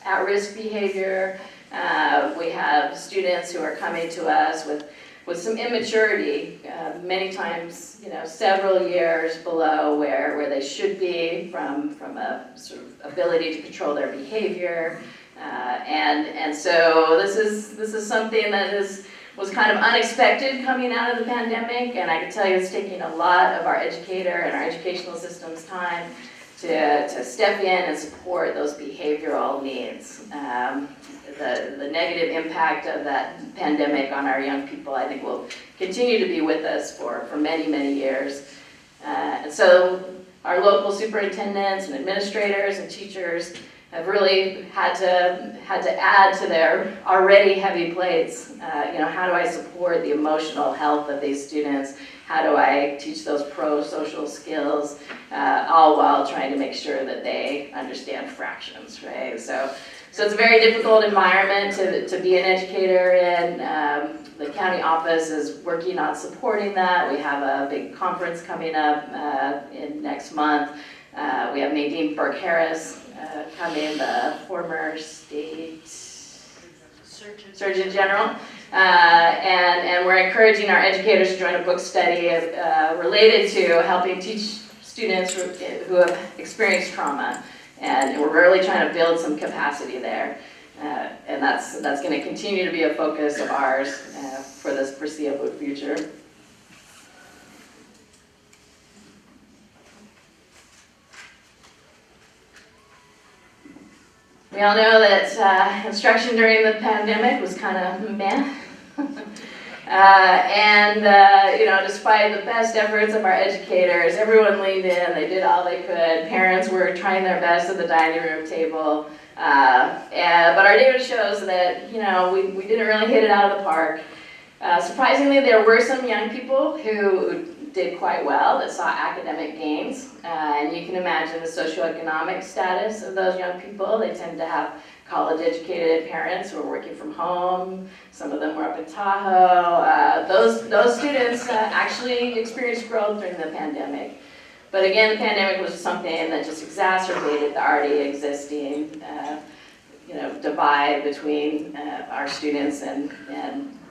at-risk behavior. We have students who are coming to us with some immaturity, many times, several years below where they should be from a sort of ability to control their behavior. And so this is something that was kind of unexpected coming out of the pandemic, and I can tell you it's taking a lot of our educator and our educational system's time to step in and support those behavioral needs. The negative impact of that pandemic on our young people, I think, will continue to be with us for many, many years. And so our local superintendents and administrators and teachers have really had to add to their already heavy plates. How do I support the emotional health of these students? How do I teach those pro-social skills, all while trying to make sure that they understand fractions, right? So it's a very difficult environment to be an educator in. The county office is working on supporting that. We have a big conference coming up in next month. We have Nadine Burke-Harris coming, the former state Surgeon General. And we're encouraging our educators to join a book study related to helping teach students who have experienced trauma. And we're really trying to build some capacity there. And that's going to continue to be a focus of ours for this foreseeable future. We all know that instruction during the pandemic was kind of meh. Despite the best efforts of our educators, everyone leaned in, they did all they could. Parents were trying their best at the dining room table. But our data shows that, we didn't really hit it out of the park. Surprisingly, there were some young people who did quite well, that saw academic gains. And you can imagine the socioeconomic status of those young people. They tend to have college-educated parents who are working from home. Some of them were up in Tahoe. Those students actually experienced growth during the pandemic. But again, the pandemic was something that just exacerbated the already existing divide between our students and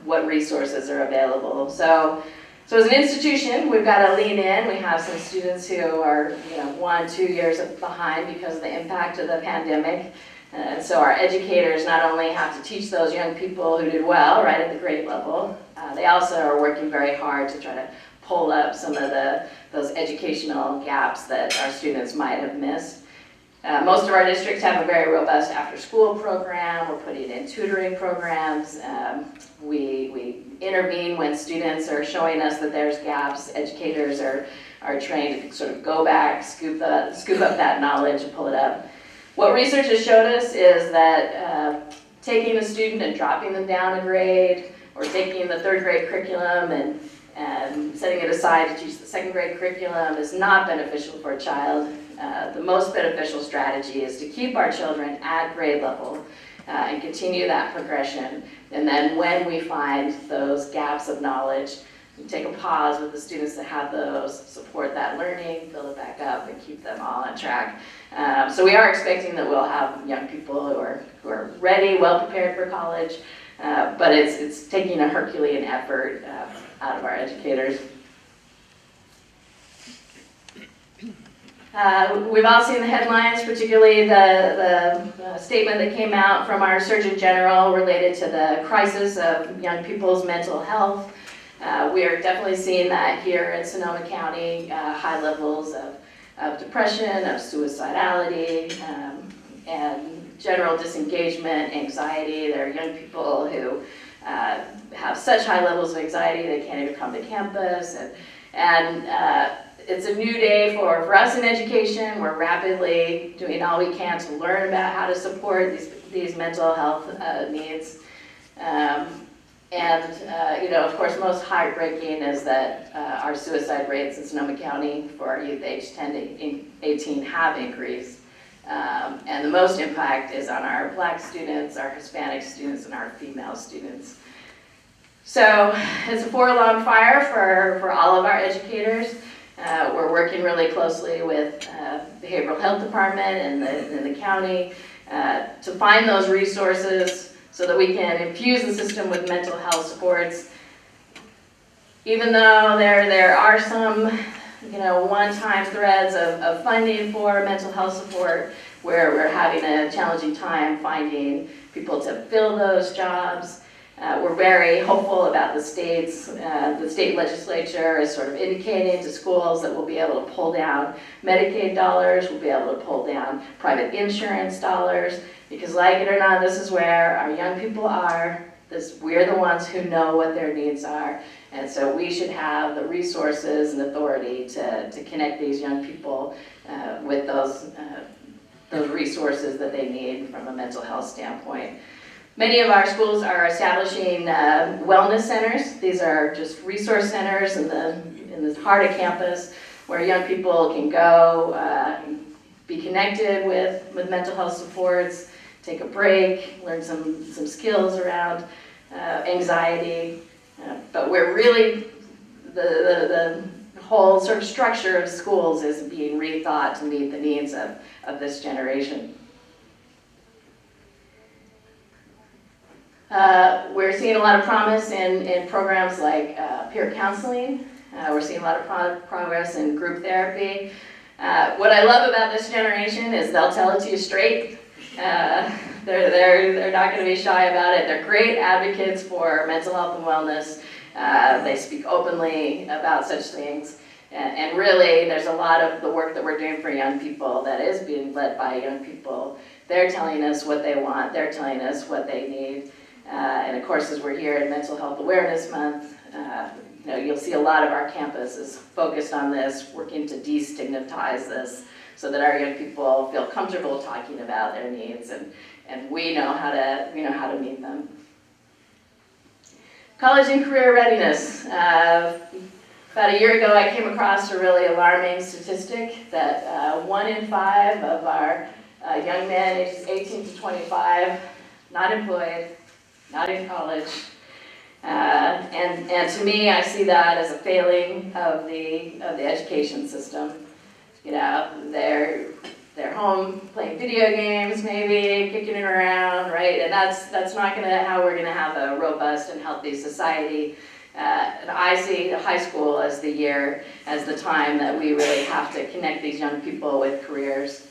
what resources are available. So as an institution, we've got to lean in. We have some students who are 1-2 years behind because of the impact of the pandemic. And so our educators not only have to teach those young people who did well right at the grade level, they also are working very hard to try to pull up some of those educational gaps that our students might have missed. Most of our districts have a very robust after-school program. We're putting in tutoring programs. We intervene when students are showing us that there's gaps. Educators are trained to sort of go back, scoop up that knowledge and pull it up. What research has showed us is that taking a student and dropping them down a grade, or taking the 3rd grade curriculum and setting it aside to teach the 2nd grade curriculum is not beneficial for a child. The most beneficial strategy is to keep our children at grade level and continue that progression. And then when we find those gaps of knowledge, take a pause with the students that have those, support that learning, build it back up, and keep them all on track. So we are expecting that we'll have young people who are ready, well prepared for college, but it's taking a Herculean effort out of our educators. We've all seen the headlines, particularly the statement that came out from our Surgeon General related to the crisis of young people's mental health. We are definitely seeing that here in Sonoma County, high levels of depression, of suicidality, and general disengagement, anxiety. There are young people who have such high levels of anxiety they can't even come to campus. And it's a new day for us in education. We're rapidly doing all we can to learn about how to support these mental health needs. Of course, most heartbreaking is that our suicide rates in Sonoma County for our youth aged 10 to 18 have increased. And the most impact is on our Black students, our Hispanic students, and our female students. So it's a 4-alarm fire for all of our educators. We're working really closely with Behavioral Health Department and the county to find those resources so that we can infuse the system with mental health supports. Even though there are some one-time threads of funding for mental health support, where we're having a challenging time finding people to fill those jobs. We're very hopeful about the state legislature is sort of indicating to schools that we'll be able to pull down Medicaid dollars, we'll be able to pull down private insurance dollars, because like it or not, this is where our young people are. We're the ones who know what their needs are, and so we should have the resources and authority to connect these young people with those resources that they need from a mental health standpoint. Many of our schools are establishing wellness centers. These are just resource centers in the heart of campus where young people can go, be connected with mental health supports, take a break, learn some skills around anxiety. But we're really, the whole sort of structure of schools is being rethought to meet the needs of this generation. We're seeing a lot of promise in programs like peer counseling. We're seeing a lot of progress in group therapy. What I love about this generation is they'll tell it to you straight. They're not going to be shy about it. They're great advocates for mental health and wellness. They speak openly about such things. And really, there's a lot of the work that we're doing for young people that is being led by young people. They're telling us what they want. They're telling us what they need. And of course, as we're here in Mental Health Awareness Month, you'll see a lot of our campus is focused on this, working to destigmatize this so that our young people feel comfortable talking about their needs, and we know how to meet them. College and career readiness. About a year ago, I came across a really alarming statistic that 1 in 5 of our young men ages 18 to 25, not employed, not in college. And to me, I see that as a failing of the education system. You know, they're home playing video games, maybe kicking it around, right? And that's not how we're gonna have a robust and healthy society. And I see the high school as the time that we really have to connect these young people with careers.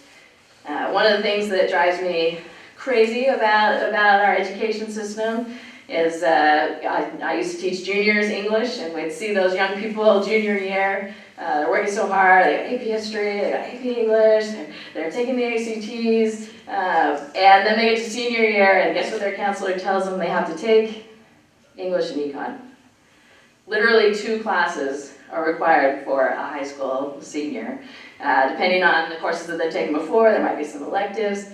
One of the things that drives me crazy about our education system is I used to teach juniors English, and we'd see those young people junior year. They're working so hard, they got AP History, they got AP English, they're taking the ACTs, and then they get to senior year, and guess what their counselor tells them they have to take? English and Econ. Literally 2 classes are required for a high school senior. Depending on the courses that they've taken before, there might be some electives.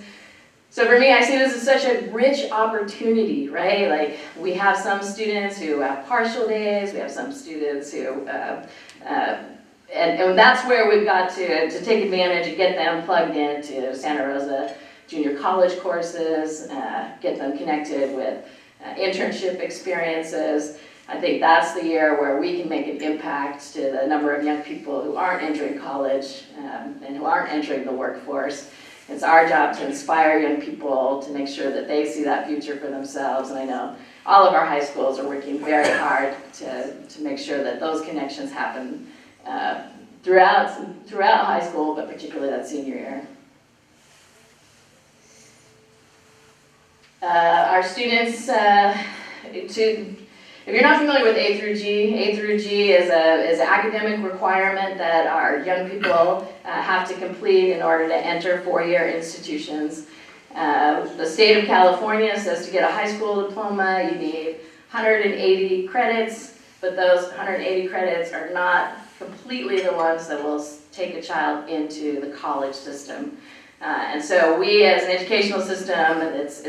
So for me, I see this as such a rich opportunity, right? Like, we have some students who have partial days, we have some students who, and that's where we've got to take advantage and get them plugged into Santa Rosa junior college courses, get them connected with internship experiences. I think that's the year where we can make an impact to the number of young people who aren't entering college and who aren't entering the workforce. It's our job to inspire young people to make sure that they see that future for themselves. And I know all of our high schools are working very hard to make sure that those connections happen throughout high school, but particularly that senior year. Our students, if you're not familiar with A through G is an academic requirement that our young people have to complete in order to enter 4-year institutions. The state of California says to get a high school diploma, you need 180 credits, but those 180 credits are not completely the ones that will take a child into the college system. And so we, as an educational system, it's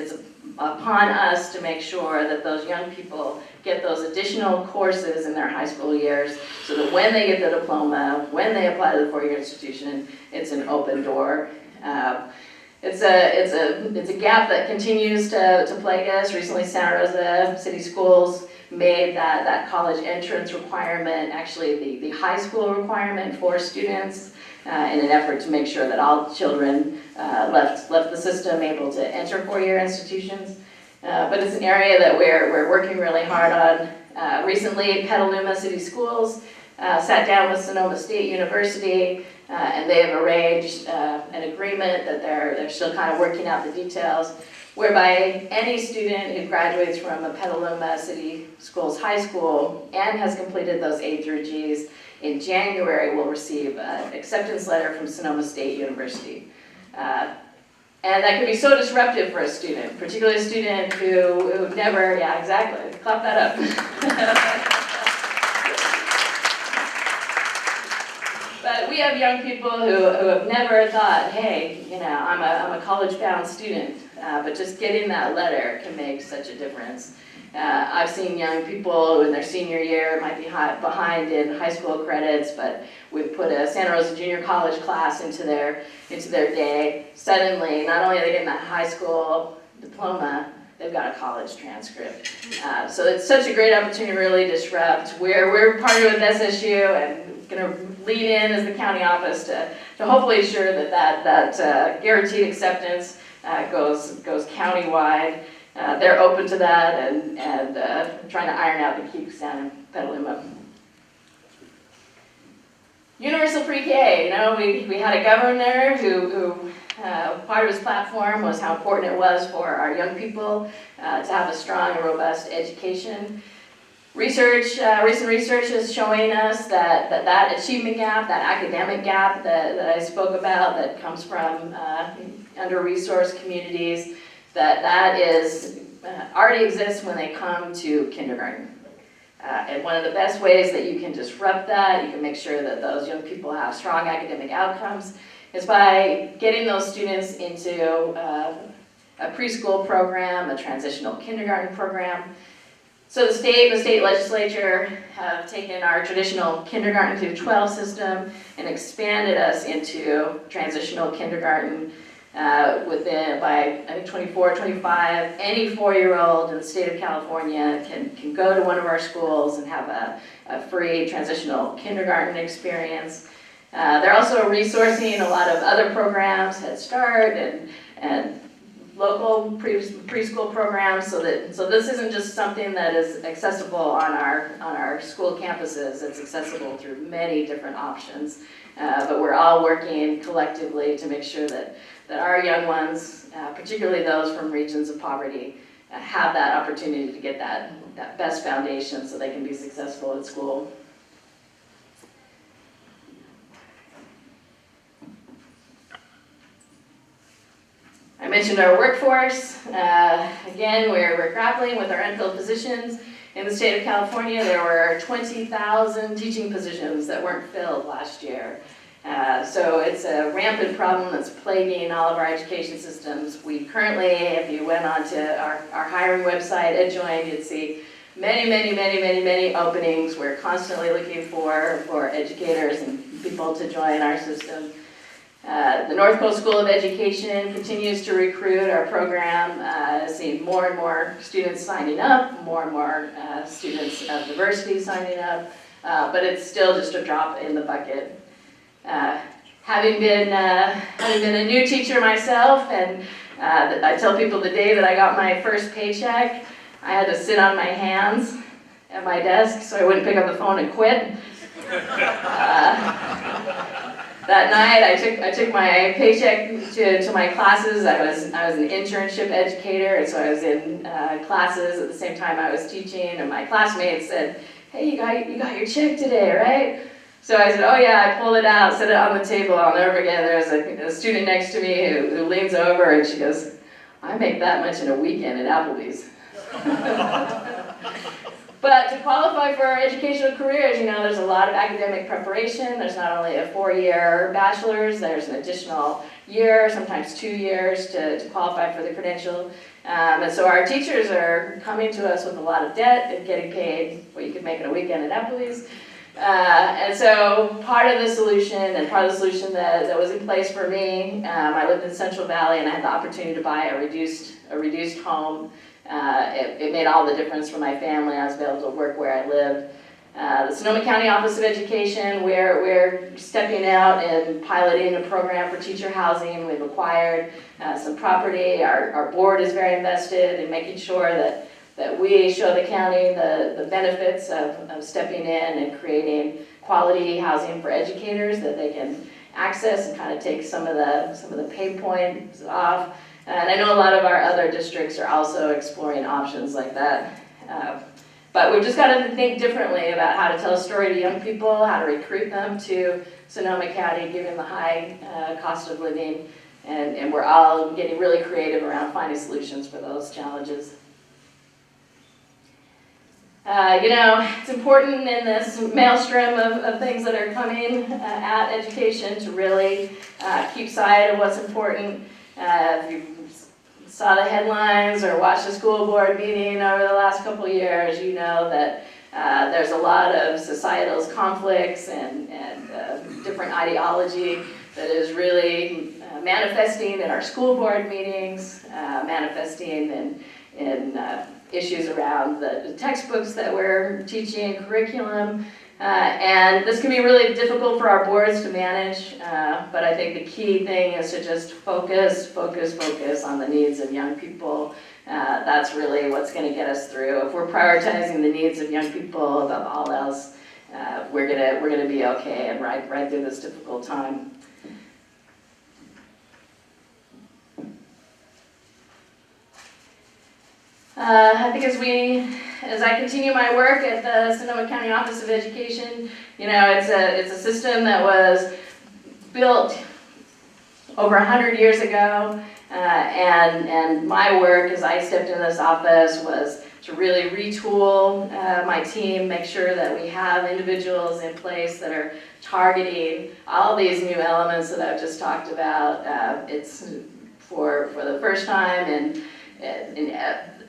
upon us to make sure that those young people get those additional courses in their high school years so that when they get the diploma, when they apply to the 4-year institution, it's an open door. It's a gap that continues to plague us. Recently, Santa Rosa City Schools made that college entrance requirement actually the high school requirement for students in an effort to make sure that all children left the system able to enter 4-year institutions. But it's an area that we're working really hard on. Recently, Petaluma City Schools sat down with Sonoma State University, and they have arranged an agreement that they're still kind of working out the details, whereby any student who graduates from a Petaluma City Schools high school and has completed those A through Gs in January will receive an acceptance letter from Sonoma State University. And that can be so disruptive for a student, particularly a student who never, yeah, exactly, clap that up. But we have young people who have never thought, hey, you know, I'm a college-bound student, but just getting that letter can make such a difference. I've seen young people in their senior year might be behind in high school credits, but we've put a Santa Rosa Junior College class into their day. Suddenly, not only are they getting that high school diploma, they've got a college transcript. So it's such a great opportunity to really disrupt. We're partnering with SSU and going to lean in as the county office to hopefully ensure that guaranteed acceptance goes countywide. They're open to that and trying to iron out the kinks down in Petaluma. Universal pre-K, you know, we had a governor who part of his platform was how important it was for our young people to have a strong and robust education. Recent research is showing us that achievement gap, that academic gap that I spoke about that comes from under-resourced communities, that is already exists when they come to kindergarten. And one of the best ways that you can disrupt that, you can make sure that those young people have strong academic outcomes, is by getting those students into a preschool program, a transitional kindergarten program. So the state legislature have taken our traditional kindergarten through 12 system and expanded us into transitional kindergarten. by I think 24, 25, any 4-year-old in the state of California can go to one of our schools and have a free transitional kindergarten experience. They're also resourcing a lot of other programs, Head Start and local preschool programs, so this isn't just something that is accessible on our school campuses. It's accessible through many different options, but we're all working collectively to make sure that our young ones, particularly those from regions of poverty, have that opportunity to get that best foundation so they can be successful in school. I mentioned our workforce. Again, we're grappling with our unfilled positions. In the state of California, there were 20,000 teaching positions that weren't filled last year. So it's a rampant problem that's plaguing all of our education systems. We currently, if you went onto our hiring website, EdJoin, you'd see many openings. We're constantly looking for educators and people to join our system. The North Coast School of Education continues to recruit our program, seeing more and more students signing up, more and more students of diversity signing up, but it's still just a drop in the bucket. Having been a new teacher myself, and I tell people the day that I got my first paycheck, I had to sit on my hands at my desk so I wouldn't pick up the phone and quit. That night, I took my paycheck to my classes. I was an internship educator, and so I was in classes at the same time I was teaching. And my classmates said, "Hey, you got your check today, right?" So I said, "Oh yeah." I pulled it out, set it on the table. I'll never forget. There was a student next to me who leans over and she goes, "I make that much in a weekend at Applebee's." But to qualify for our educational careers, there's a lot of academic preparation. There's not only a 4-year bachelor's, there's an additional year, sometimes 2 years to qualify for the credential. And so our teachers are coming to us with a lot of debt and getting paid what you could make in a weekend at Applebee's. And so part of the solution that was in place for me, I lived in Central Valley and I had the opportunity to buy a reduced home. It made all the difference for my family. I was able to work where I lived. The Sonoma County Office of Education, we're stepping out and piloting a program for teacher housing. We've acquired some property. Our board is very invested in making sure that we show the county the benefits of stepping in and creating quality housing for educators that they can access and kind of take some of the pain points off. And I know a lot of our other districts are also exploring options like that. But we've just got to think differently about how to tell a story to young people, how to recruit them to Sonoma County, given the high cost of living. And we're all getting really creative around finding solutions for those challenges. It's important in this maelstrom of things that are coming at education to really keep sight of what's important. If you saw the headlines or watched the school board meeting over the last couple of years, you know that there's a lot of societal conflicts and different ideology that is really manifesting in our school board meetings, manifesting in issues around the textbooks that we're teaching, curriculum. And this can be really difficult for our boards to manage, but I think the key thing is to just focus on the needs of young people. That's really what's going to get us through. If we're prioritizing the needs of young people above all else, we're gonna be okay and ride through this difficult time. I think as I continue my work at the Sonoma County Office of Education, it's a system that was built over 100 years ago, and my work as I stepped into this office was to really retool my team, make sure that we have individuals in place that are targeting all these new elements that I've just talked about. It's for the first time in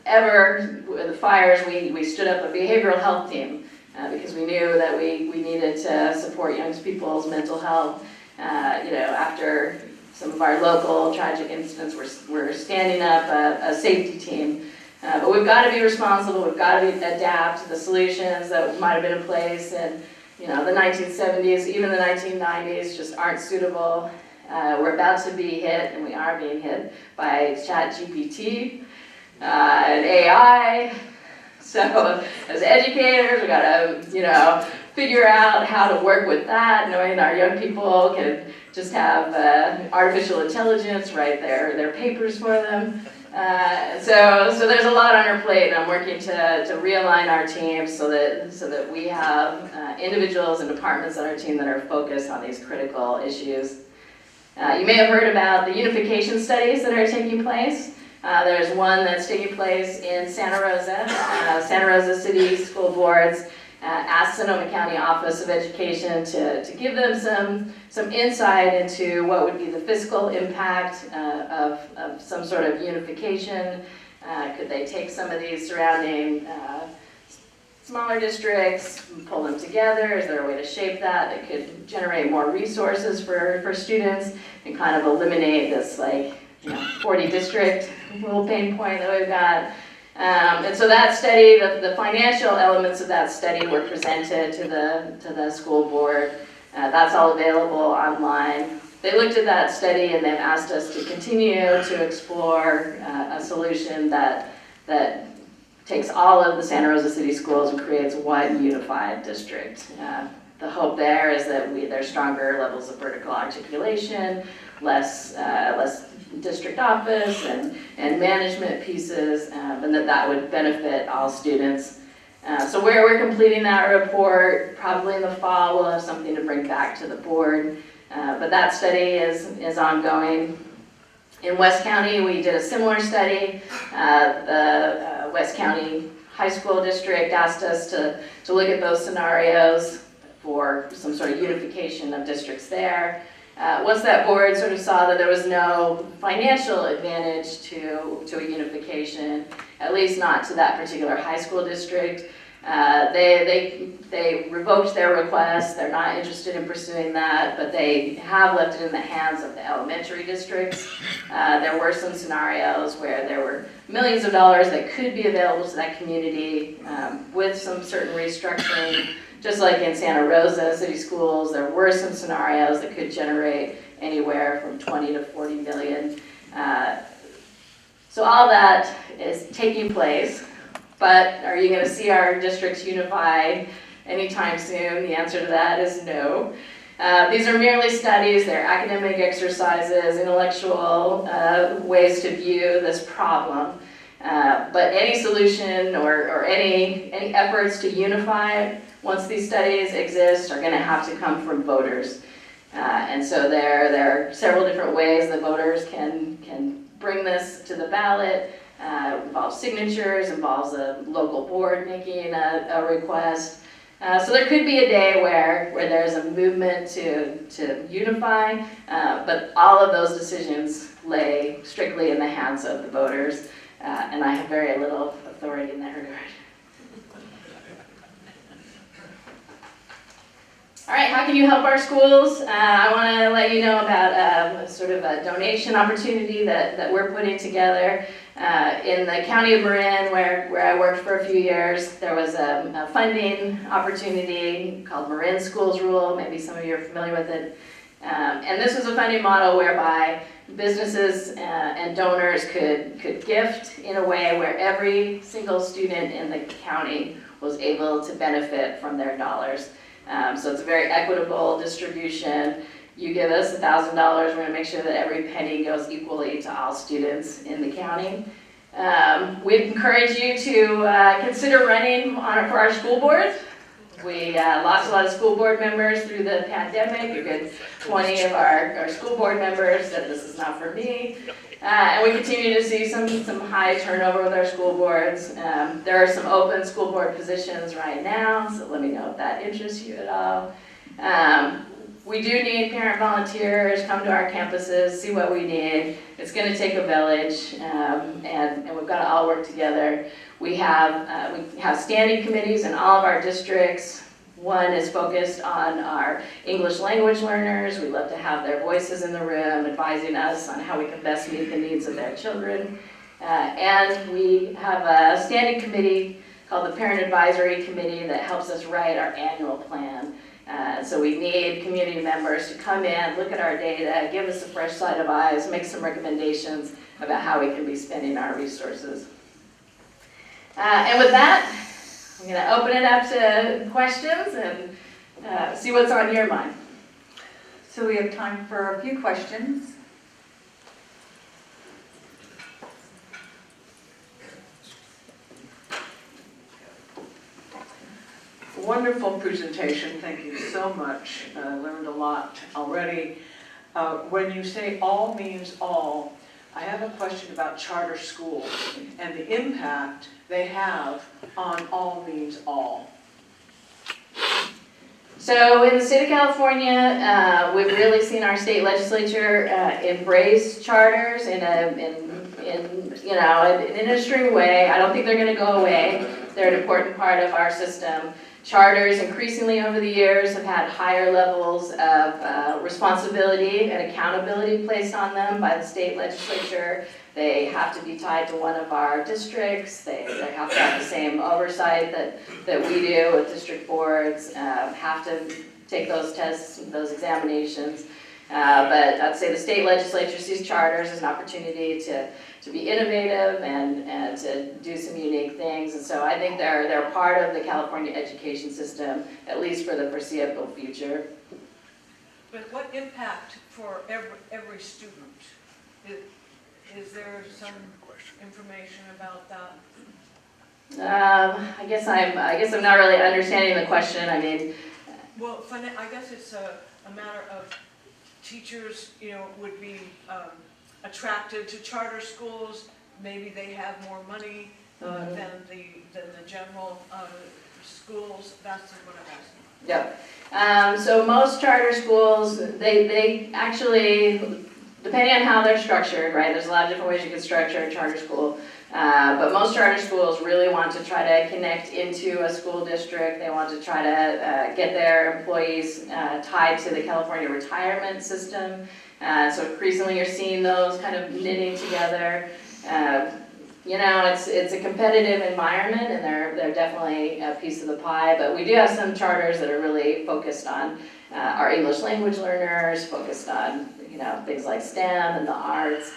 ever with the fires, we stood up a behavioral health team because we knew that we needed to support young people's mental health. After some of our local tragic incidents, we're standing up a safety team. But we've got to be responsible, we've got to adapt to the solutions that might have been in place in the 1970s, even the 1990s just aren't suitable. We're about to be hit, and we are being hit, by ChatGPT and AI. So as educators, we gotta, figure out how to work with that, knowing our young people can just have artificial intelligence write their papers for them. So there's a lot on our plate, and I'm working to realign our teams so that we have individuals and departments on our team that are focused on these critical issues. You may have heard about the unification studies that are taking place. There's one that's taking place in Santa Rosa. Santa Rosa City School Boards asked Sonoma County Office of Education to give them some insight into what would be the fiscal impact of some sort of unification. Could they take some of these surrounding smaller districts, pull them together? Is there a way to shape that could generate more resources for students and kind of eliminate this 40 district little pain point that we've got? And so that study, the financial elements of that study were presented to the school board. That's all available online. They looked at that study and they've asked us to continue to explore a solution that takes all of the Santa Rosa City schools and creates one unified district. The hope there is that there's stronger levels of vertical articulation, less district office and management pieces, and that would benefit all students. So we're completing that report, probably in the fall. We'll have something to bring back to the board. But that study is ongoing. In West County, we did a similar study. The West County High School District asked us to look at those scenarios for some sort of unification of districts there. Once that board sort of saw that there was no financial advantage to a unification, at least not to that particular high school district, they revoked their request. They're not interested in pursuing that, but they have left it in the hands of the elementary districts. There were some scenarios where there were millions of dollars that could be available to that community with some certain restructuring. Just like in Santa Rosa City Schools, there were some scenarios that could generate anywhere from 20 to 40 million. So all that is taking place, but are you going to see our districts unified anytime soon? The answer to that is no. These are merely studies, they're academic exercises, intellectual ways to view this problem. But any solution or any efforts to unify once these studies exist are going to have to come from voters. And so there are several different ways that voters can bring this to the ballot. Involves signatures, involves a local board making a request. So there could be a day where there's a movement to unify, but all of those decisions lay strictly in the hands of the voters, and I have very little authority in that regard. All right, how can you help our schools? I want to let you know about sort of a donation opportunity that we're putting together. In the county of Marin, where I worked for a few years, there was a funding opportunity called Marin Schools Rule. Maybe some of you are familiar with it. And this was a funding model whereby businesses and donors could gift in a way where every single student in the county was able to benefit from their dollars. So it's a very equitable distribution. You give us $1,000, we're going to make sure that every penny goes equally to all students in the county. We'd encourage you to consider running for our school boards. We lost a lot of school board members through the pandemic. A good 20 of our school board members said this is not for me. And we continue to see some high turnover with our school boards. There are some open school board positions right now, so let me know if that interests you at all. We do need parent volunteers, come to our campuses, see what we need. It's going to take a village, and we've got to all work together. We have standing committees in all of our districts. One is focused on our English language learners. We love to have their voices in the room, advising us on how we can best meet the needs of their children. And we have a standing committee called the Parent Advisory Committee that helps us write our annual plan. So we need community members to come in, look at our data, give us a fresh set of eyes, make some recommendations about how we can be spending our resources. And with that, I'm going to open it up to questions and see what's on your mind. So we have time for a few questions. Wonderful presentation, thank you so much. I learned a lot already. When you say all means all, I have a question about charter schools and the impact they have on all means all. So in the state of California, we've really seen our state legislature embrace charters in an industry way. I don't think they're going to go away. They're an important part of our system. Charters increasingly over the years have had higher levels of responsibility and accountability placed on them by the state legislature. They have to be tied to one of our districts. They have to have the same oversight that we do with district boards, have to take those tests, those examinations. But I'd say the state legislature sees charters as an opportunity to be innovative and to do some unique things. And so I think they're part of the California education system, at least for the foreseeable future. But what impact for every student? Is there some information about that? I guess I'm not really understanding the question. I mean, well, I guess it's a matter of teachers, would be attracted to charter schools. Maybe they have more money than the general schools. That's what I'm asking. Yep. So most charter schools, they actually, depending on how they're structured, right? There's a lot of different ways you can structure a charter school. But most charter schools really want to try to connect into a school district. They want to try to get their employees tied to the California retirement system. So increasingly you're seeing those kind of knitting together. It's a competitive environment, and they're definitely a piece of the pie. But we do have some charters that are really focused on our English language learners, focused on things like STEM and the arts.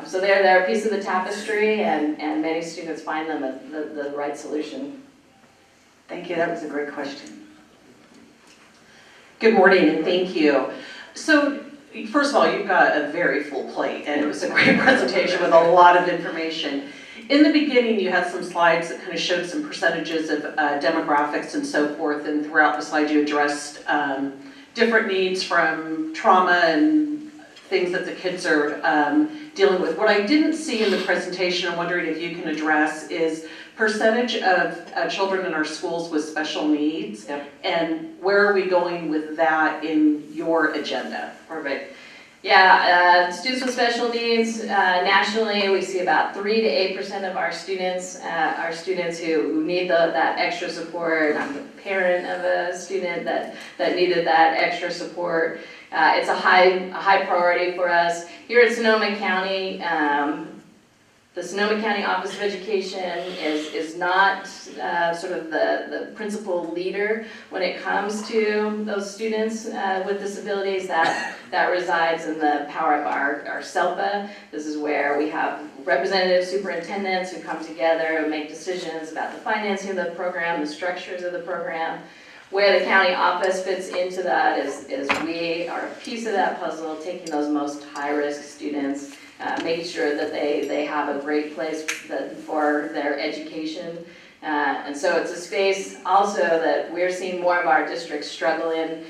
So they're a piece of the tapestry, and many students find them the right solution. Thank you, that was a great question. Good morning, and thank you. So, first of all, you've got a very full plate, and it was a great presentation with a lot of information. In the beginning, you had some slides that kind of showed some percentages of demographics and so forth, and throughout the slide you addressed different needs from trauma and things that the kids are dealing with. What I didn't see in the presentation, I'm wondering if you can address, is percentage of children in our schools with special needs. Yep. And where are we going with that in your agenda? Perfect. Yeah, students with special needs, nationally we see about 3 to 8% of our students who need that extra support. I'm the parent of a student that needed that extra support. It's a high priority for us. Here in Sonoma County, the Sonoma County Office of Education is not sort of the principal leader when it comes to those students with disabilities. That resides in the power of our SELPA. This is where we have representative superintendents who come together and make decisions about the financing of the program, the structures of the program. Where the county office fits into that is we are a piece of that puzzle, taking those most high-risk students, making sure that they have a great place for their education. And so it's a space also that we're seeing more of our districts struggle in.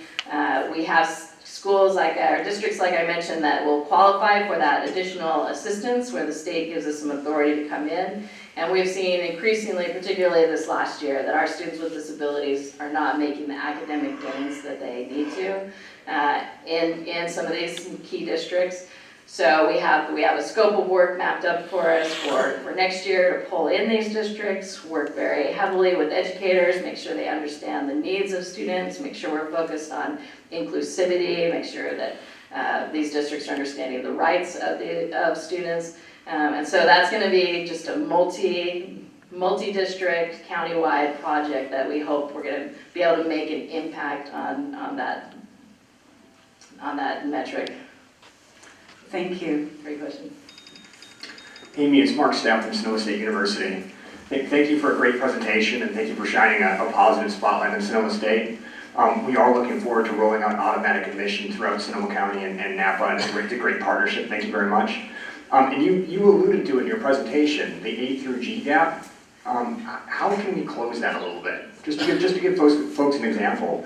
We have schools like our districts, like I mentioned, that will qualify for that additional assistance where the state gives us some authority to come in. And we've seen increasingly, particularly this last year, that our students with disabilities are not making the academic gains that they need to in some of these key districts. So we have a scope of work mapped up for us for next year to pull in these districts, work very heavily with educators, make sure they understand the needs of students, make sure we're focused on inclusivity, make sure that these districts are understanding the rights of students. And so that's going to be just a multi-district, countywide project that we hope we're going to be able to make an impact on that metric. Thank you. Great question. Amy, it's Mark Stapp from Sonoma State University. Thank you for a great presentation, and thank you for shining a positive spotlight on Sonoma State. We are looking forward to rolling out automatic admission throughout Sonoma County and Napa, and it's a great partnership. Thank you very much. And you alluded to it in your presentation, the A through G gap. How can we close that a little bit? Just to give folks an example,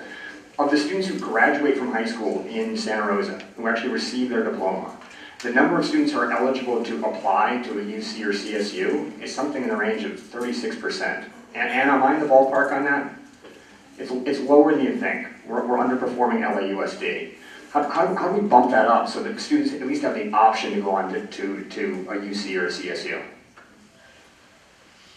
of the students who graduate from high school in Santa Rosa, who actually receive their diploma, the number of students who are eligible to apply to a UC or CSU is something in the range of 36%. And am I in the ballpark on that? It's lower than you think. We're underperforming LAUSD. How do we bump that up so that students at least have the option to go on to a UC or a CSU?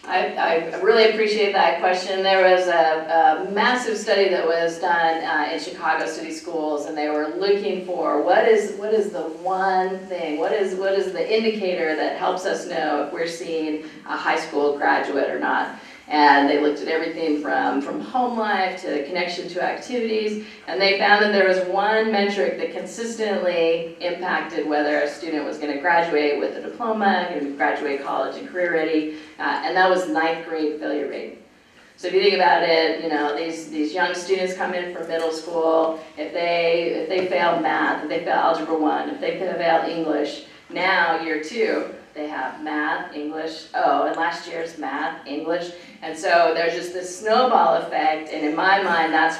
I really appreciate that question. There was a massive study that was done in Chicago City Schools, and they were looking for what is the one thing, what is the indicator that helps us know if we're seeing a high school graduate or not. And they looked at everything from home life to connection to activities, and they found that there was one metric that consistently impacted whether a student was going to graduate with a diploma, going to graduate college and career ready, and that was 9th grade failure rate. So if you think about it, you know, these young students come in from middle school, if they fail math, if they fail Algebra 1, if they fail English, now year 2, they have math, English, and last year's math, English, and so there's just this snowball effect, and in my mind, that's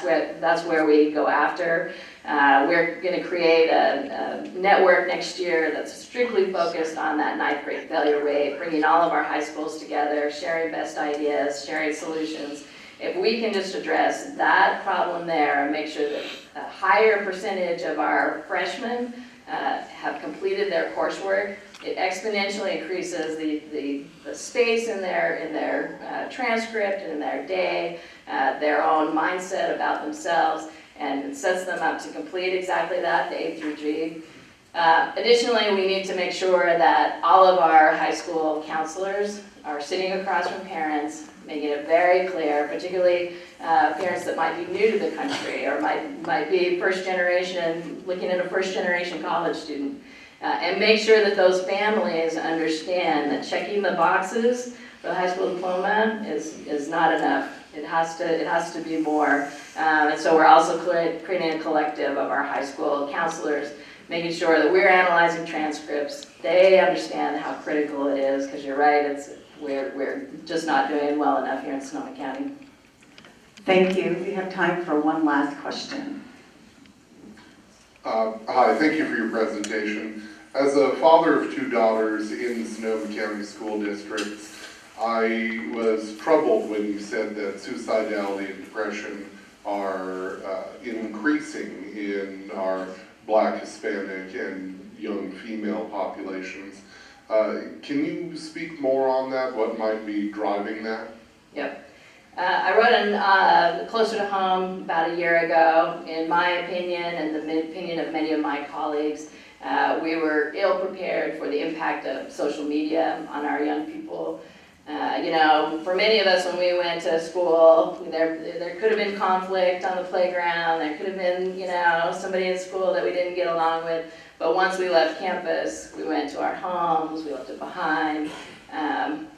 where we go after. We're going to create a network next year that's strictly focused on that 9th grade failure rate, bringing all of our high schools together, sharing best ideas, sharing solutions. If we can just address that problem there and make sure that a higher percentage of our freshmen have completed their coursework, it exponentially increases the space in their transcript and in their day, their own mindset about themselves, and it sets them up to complete exactly that, the A through G. Additionally, we need to make sure that all of our high school counselors are sitting across from parents, making it very clear, particularly parents that might be new to the country or might be first generation, looking at a first generation college student. And make sure that those families understand that checking the boxes for the high school diploma is not enough. It has to be more. And so we're also creating a collective of our high school counselors, making sure that we're analyzing transcripts. They understand how critical it is, because you're right, we're just not doing well enough here in Sonoma County. Thank you. We have time for one last question. Hi, thank you for your presentation. As a father of 2 daughters in the Sonoma County School Districts, I was troubled when you said that suicidality and depression are increasing in our Black, Hispanic, and young female populations. Can you speak more on that? What might be driving that? Yep. I wrote an Closer to Home about a year ago. In my opinion, and the opinion of many of my colleagues, we were ill prepared for the impact of social media on our young people. You know, for many of us when we went to school, there could have been conflict on the playground, there could have been, you know, somebody in school that we didn't get along with, but once we left campus, we went to our homes, we left it behind.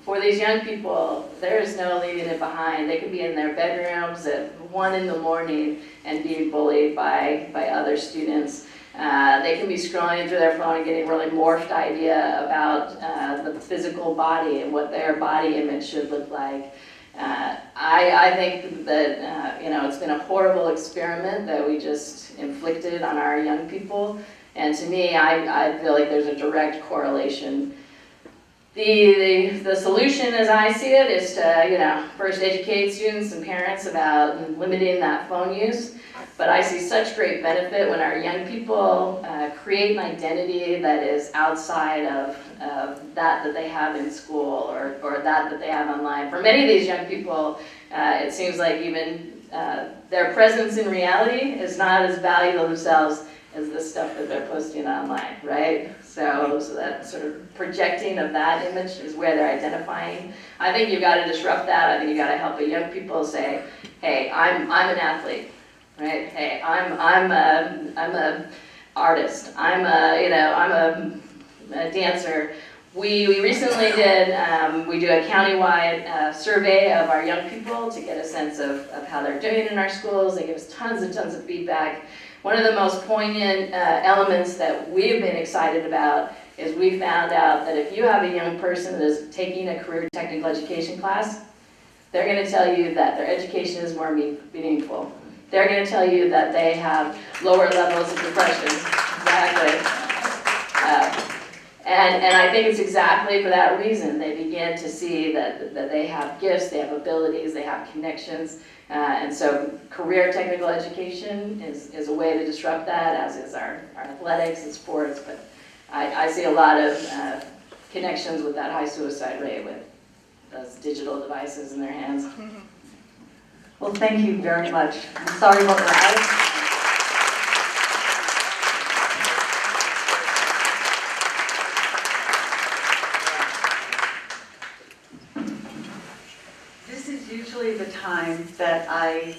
For these young people, there is no leaving it behind. They could be in their bedrooms at 1 in the morning and being bullied by other students. They can be scrolling through their phone and getting really morphed idea about the physical body and what their body image should look like. I think that you know, it's been a horrible experiment that we just inflicted on our young people. And to me, I feel like there's a direct correlation. The solution, as I see it, is to, you know, first educate students and parents about limiting that phone use. But I see such great benefit when our young people create an identity that is outside of that they have in school or that they have online. For many of these young people, it seems like even their presence in reality is not as valuable themselves as the stuff that they're posting online, right? So that sort of projecting of that image is where they're identifying. I think you've got to disrupt that. I think you've got to help the young people say, hey, I'm an athlete, right? Hey, I'm a artist. I'm a dancer. We recently we do a countywide survey of our young people to get a sense of how they're doing in our schools. They give us tons and tons of feedback. One of the most poignant elements that we've been excited about is we found out that if you have a young person that is taking a career technical education class, they're going to tell you that their education is more meaningful. They're going to tell you that they have lower levels of depression. Exactly. And I think it's exactly for that reason. They begin to see that they have gifts, they have abilities, they have connections. And so career technical education is a way to disrupt that, as is our athletics and sports. But I see a lot of connections with that high suicide rate with those digital devices in their hands. Well, thank you very much. I'm sorry about that. This is usually the time that I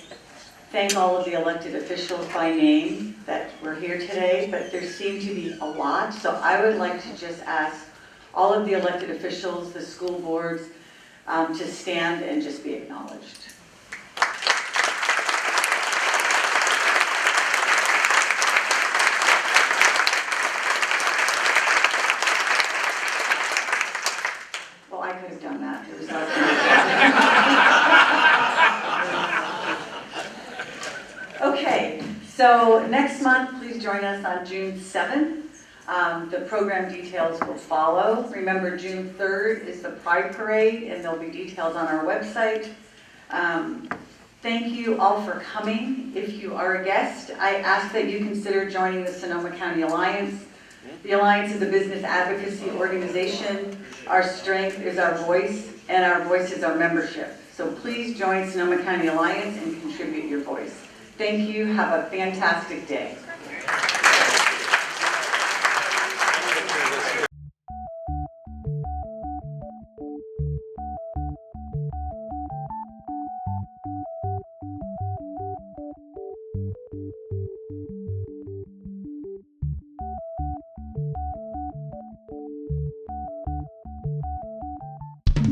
thank all of the elected officials by name that were here today, but there seem to be a lot. So I would like to just ask all of the elected officials, the school boards, to stand and just be acknowledged. Well, I could have done that. It was Okay, so next month, please join us on June 7th. The program details will follow. Remember, June 3rd is the Pride Parade, and there'll be details on our website. Thank you all for coming. If you are a guest, I ask that you consider joining the Sonoma County Alliance. The Alliance is a business advocacy organization. Our strength is our voice, and our voice is our membership. So please join Sonoma County Alliance and contribute your voice. Thank you. Have a fantastic day.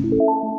You